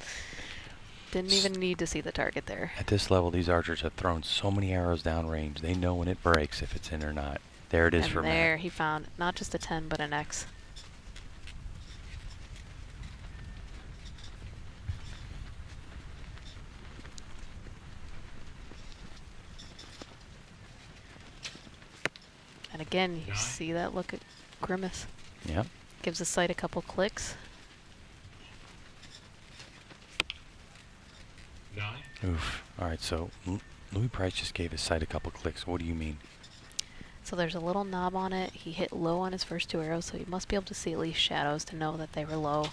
Didn't even need to see the target there. At this level, these archers have thrown so many arrows downrange. They know when it breaks, if it's in or not. There it is for Matt. And there he found not just a 10, but an X. And again, you see that look at grimace. Yep. Gives the sight a couple clicks. Oof. All right, so Louis Price just gave his sight a couple clicks. What do you mean? So there's a little knob on it. He hit low on his first 2 arrows, so he must be able to see at least shadows to know that they were low.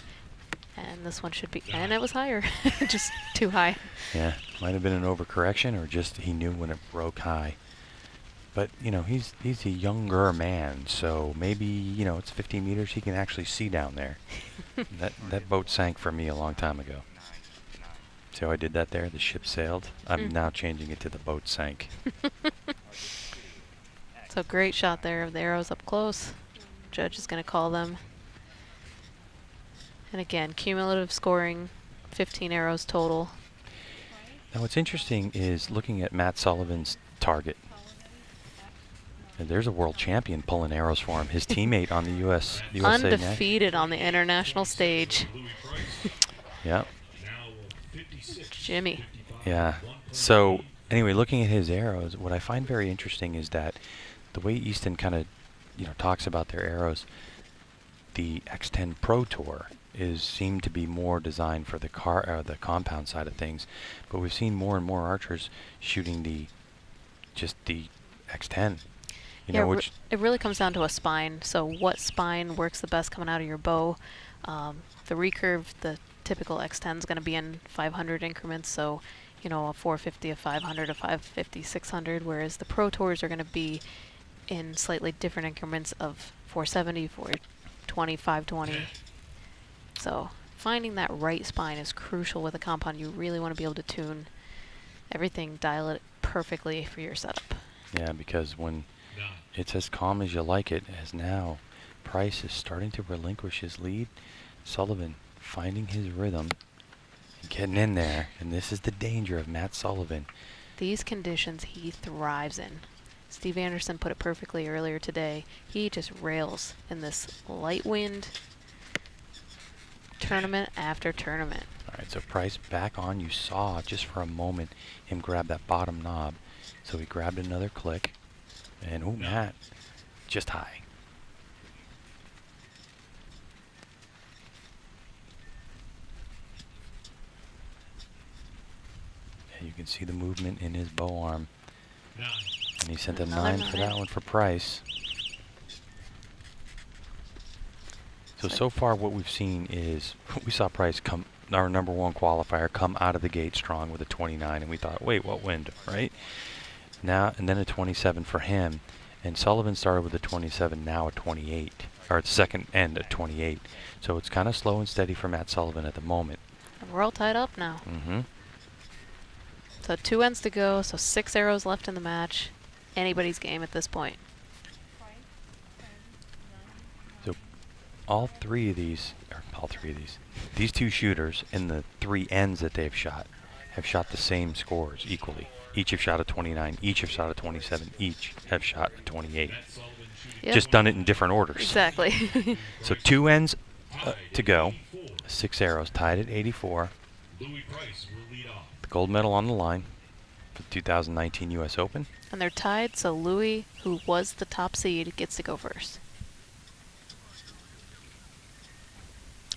And this one should be, and it was higher, just too high. Yeah, might have been an overcorrection, or just he knew when it broke high. But, you know, he's a younger man, so maybe, you know, it's 15 meters, he can actually see down there. That boat sank for me a long time ago. See how I did that there? The ship sailed. I'm now changing it to the boat sank. So great shot there of the arrows up close. Judge is going to call them. And again, cumulative scoring, 15 arrows total. Now what's interesting is looking at Matt Sullivan's target. And there's a world champion pulling arrows for him. His teammate on the USA undefeated on the international stage. Yeah. Jimmy. Yeah. So anyway, looking at his arrows, what I find very interesting is that the way Easton kind of, you know, talks about their arrows, the X10 Pro Tour seemed to be more designed for the compound side of things, but we've seen more and more archers shooting the X10. You know, which it really comes down to a spine. So what spine works the best coming out of your bow? The recurve, the typical X10 is going to be in 500 increments. So, you know, a 450, a 500, a 550, 600. Whereas the Pro Tours are going to be in slightly different increments of 470, 420, 520. So finding that right spine is crucial with a compound. You really want to be able to tune everything, dial it perfectly for your setup. Yeah, because when it's as calm as you like it, as now Price is starting to relinquish his lead, Sullivan finding his rhythm and getting in there, and this is the danger of Matt Sullivan. These conditions he thrives in. Steve Anderson put it perfectly earlier today. He just rails in this light wind tournament after tournament. All right, so Price back on. You saw just for a moment him grab that bottom knob. So he grabbed another click, and oh, Matt, just high. Yeah, you can see the movement in his bow arm. And he sent a 9 for that one for Price. So far what we've seen is, we saw Price come, our #1 qualifier, come out of the gate strong with a 29, and we thought, wait, what wind, right? Now, and then a 27 for him, and Sullivan started with a 27, now a 28, or at the second end a 28. So it's kind of slow and steady for Matt Sullivan at the moment. And we're all tied up now. So 2 ends to go, so 6 arrows left in the match. Anybody's game at this point. So all three of these, these 2 shooters in the 3 ends that they've shot have shot the same scores equally. Each have shot a 29, each have shot a 27, each have shot a 28. Yep. Just done it in different orders. Exactly. So 2 ends to go, 6 arrows, tied at 84. The gold medal on the line for the 2019 U.S. Open. And they're tied, so Louis, who was the top seed, gets to go first.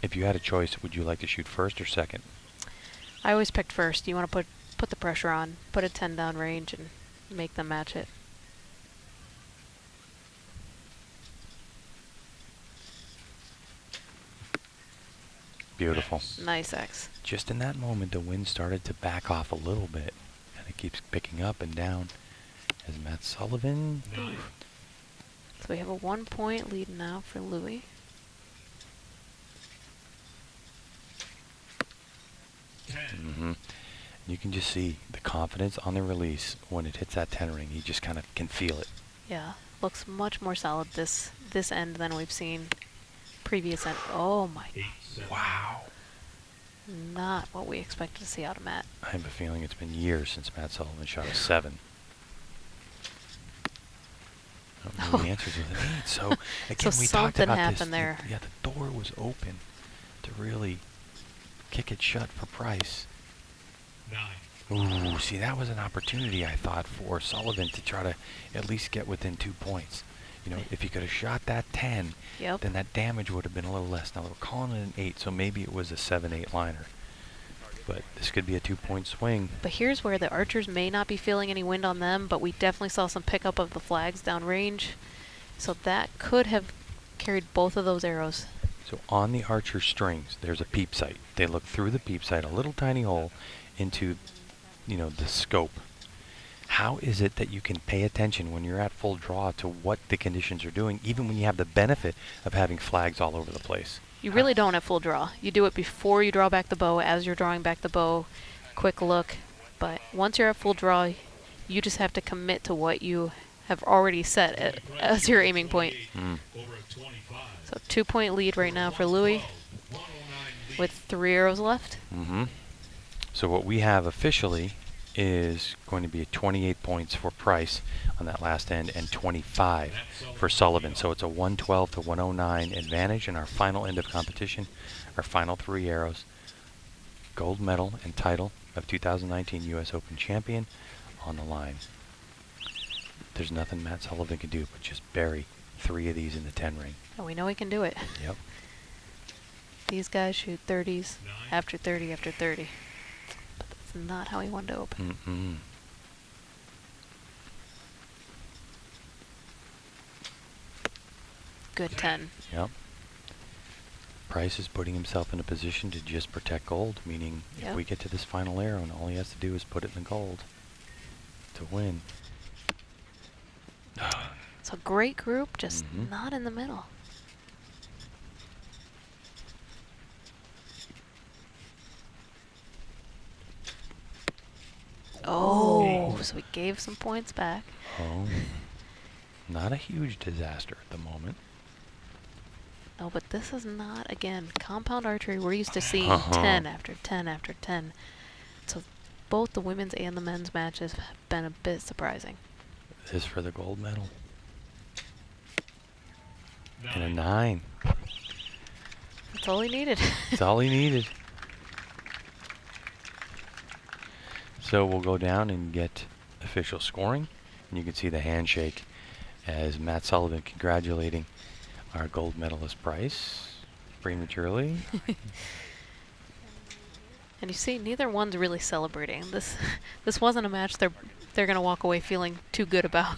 If you had a choice, would you like to shoot first or second? I always picked first. You want to put the pressure on, put a 10 down range, and make them match it. Beautiful. Nice X. Just in that moment, the wind started to back off a little bit, and it keeps picking up and down as Matt Sullivan. So we have a 1-point lead now for Louis. You can just see the confidence on the release when it hits that 10 ring. You just kind of can feel it. Yeah, looks much more solid this end than we've seen previous end. Oh my. Wow. Not what we expected to see out of Matt. I have a feeling it's been years since Matt Sullivan shot a 7. The answer is with an 8. So again, so we talked something about happened this. there. Yeah, the door was open to really kick it shut for Price. 9. Ooh, see, that was an opportunity, I thought, for Sullivan to try to at least get within 2 points. You know, if he could have shot that 10, then that damage would have been a little less. Now, we're calling it an 8, so maybe it was a 7-8 liner. But this could be a 2-point swing. But here's where the archers may not be feeling any wind on them, but we definitely saw some pickup of the flags downrange. So that could have carried both of those arrows. So on the archer strings, there's a peep sight. They look through the peep sight, a little tiny hole, into, you know, the scope. How is it that you can pay attention when you're at full draw to what the conditions are doing, even when you have the benefit of having flags all over the place? You really don't at full draw. You do it before you draw back the bow, as you're drawing back the bow, quick look. But once you're at full draw, you just have to commit to what you have already set as your aiming point. So 2-point lead right now for Louis with 3 arrows left. So what we have officially is going to be 28 points for Price on that last end and 25 for Sullivan. So it's a 112 to 109 advantage in our final end of competition, our final 3 arrows. Gold medal and title of 2019 U.S. Open champion on the line. There's nothing Matt Sullivan can do but just bury 3 of these in the 10 ring. And we know he can do it. Yep. These guys shoot 30s after 30 after 30. But that's not how he wanted to open. Good 10. Yep. Price is putting himself in a position to just protect gold, meaning if we get to this final arrow and all he has to do is put it in the gold to win. It's a great group, just not in the middle. Oh, so we gave some points back. Oh, not a huge disaster at the moment. No, but this is not, again, compound archery. We're used to seeing 10 after 10 after 10. So both the women's and the men's matches have been a bit surprising. This is for the gold medal. And a 9. That's all he needed. That's all he needed. So we'll go down and get official scoring. And you can see the handshake as Matt Sullivan congratulating our gold medalist Price prematurely. And you see, neither one's really celebrating. This wasn't a match they're going to walk away feeling too good about.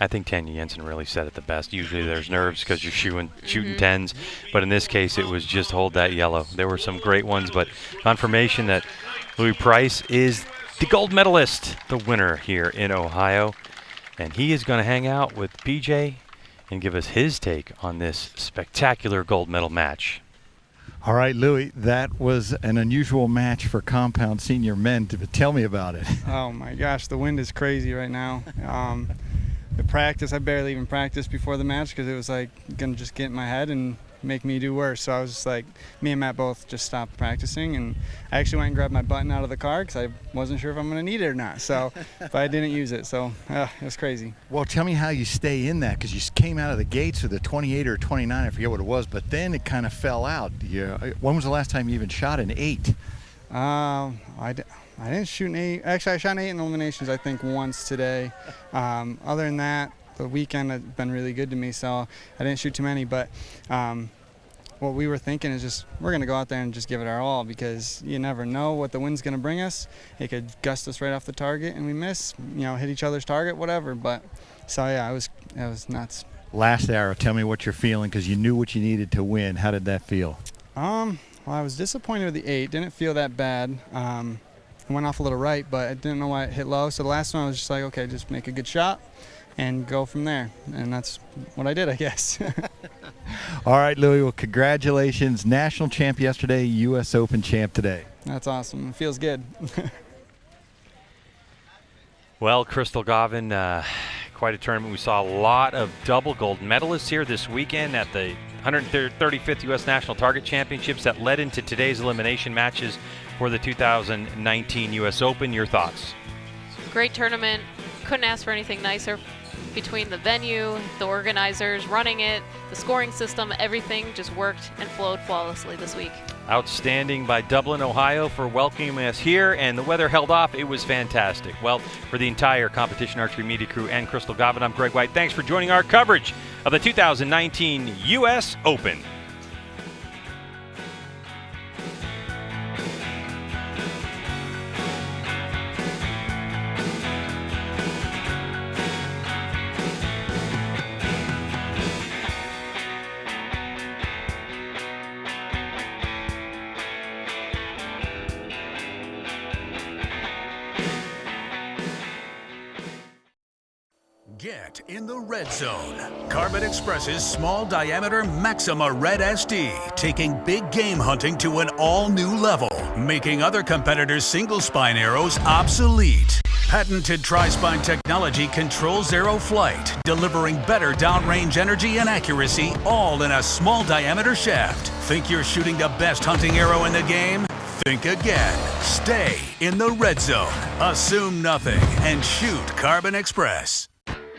I think Tanya Jensen really said it the best. Usually there's nerves because you're shooting 10s, but in this case it was just hold that yellow. There were some great ones, but confirmation that Louis Price is the gold medalist, the winner here in Ohio. And he is going to hang out with PJ and give us his take on this spectacular gold medal match. All right, Louis, that was an unusual match for compound senior men. Tell me about it. Oh my gosh, the wind is crazy right now. The practice, I barely even practiced before the match because it was like gonna just get in my head and make me do worse. So I was just like, me and Matt both just stopped practicing, and I actually went and grabbed my button out of the car because I wasn't sure if I'm gonna need it or not. So, but I didn't use it, so it was crazy. Well, tell me how you stay in that, because you came out of the gates with a 28 or 29, I forget what it was, but then it kind of fell out. When was the last time you even shot an 8? I didn't shoot an 8. Actually, I shot an 8 in eliminations, I think, once today. Other than that, the weekend has been really good to me, so I didn't shoot too many. But what we were thinking is just we're going to go out there and just give it our all, because you never know what the wind's going to bring us. It could gust us right off the target and we miss, hit each other's target, whatever. But so yeah, it was nuts. Last arrow, tell me what you're feeling, because you knew what you needed to win. How did that feel? Well, I was disappointed with the 8. Didn't feel that bad. It went off a little right, but I didn't know why it hit low. So the last one I was just like, okay, just make a good shot and go from there. And that's what I did, I guess. All right, Louis, well, congratulations. National champ yesterday, U.S. Open champ today. That's awesome. It feels good. Well, Crystal Gavin, quite a tournament. We saw a lot of double gold medalists here this weekend at the 135th U.S. National Target Championships that led into today's elimination matches for the 2019 U.S. Open. Your thoughts? Great tournament. Couldn't ask for anything nicer. Between the venue, the organizers running it, the scoring system, everything just worked and flowed flawlessly this week. Outstanding by Dublin, Ohio for welcoming us here, and the weather held off. It was fantastic. Well, for the entire Competition Archery Media crew and Crystal Gavin, I'm Greg White. Thanks for joining our coverage of the 2019 U.S. Open. Get in the red zone. Carbon Express's small diameter Maxima Red SD, taking big game hunting to an all-new level, making other competitors' single spine arrows obsolete. Patented tri-spine technology controls arrow flight, delivering better downrange energy and accuracy, all in a small diameter shaft. Think you're shooting the best hunting arrow in the game? Think again. Stay in the red zone. Assume nothing and shoot Carbon Express.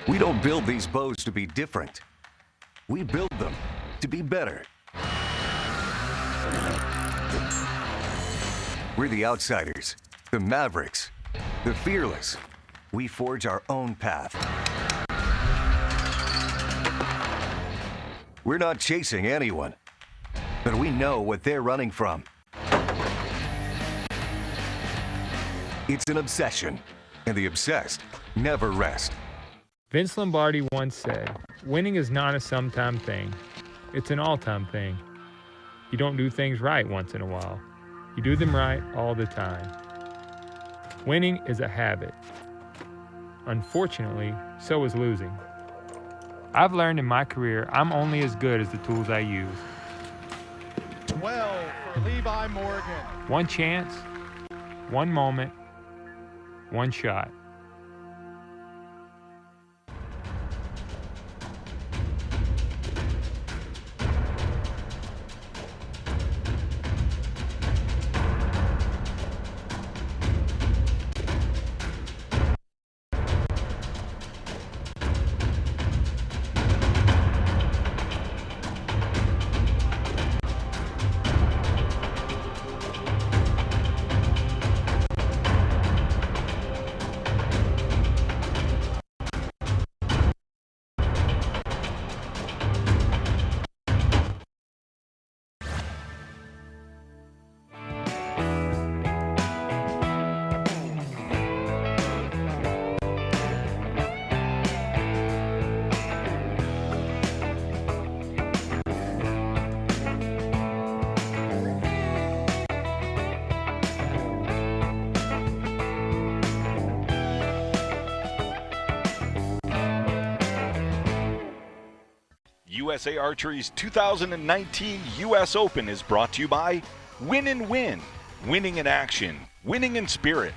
We don't build these bows to be different. We build them to be better. We're the outsiders, the mavericks, the fearless. We forge our own path. We're not chasing anyone, but we know what they're running from. It's an obsession, and the obsessed never rest. Vince Lombardi once said, winning is not a sometime thing. It's an all-time thing. You don't do things right once in a while. You do them right all the time. Winning is a habit. Unfortunately, so is losing. I've learned in my career I'm only as good as the tools I use. 12 for Levi Morgan. One chance, one moment, one shot. USA Archery's 2019 U.S. Open is brought to you by Win and Win. Winning in action, winning in spirit.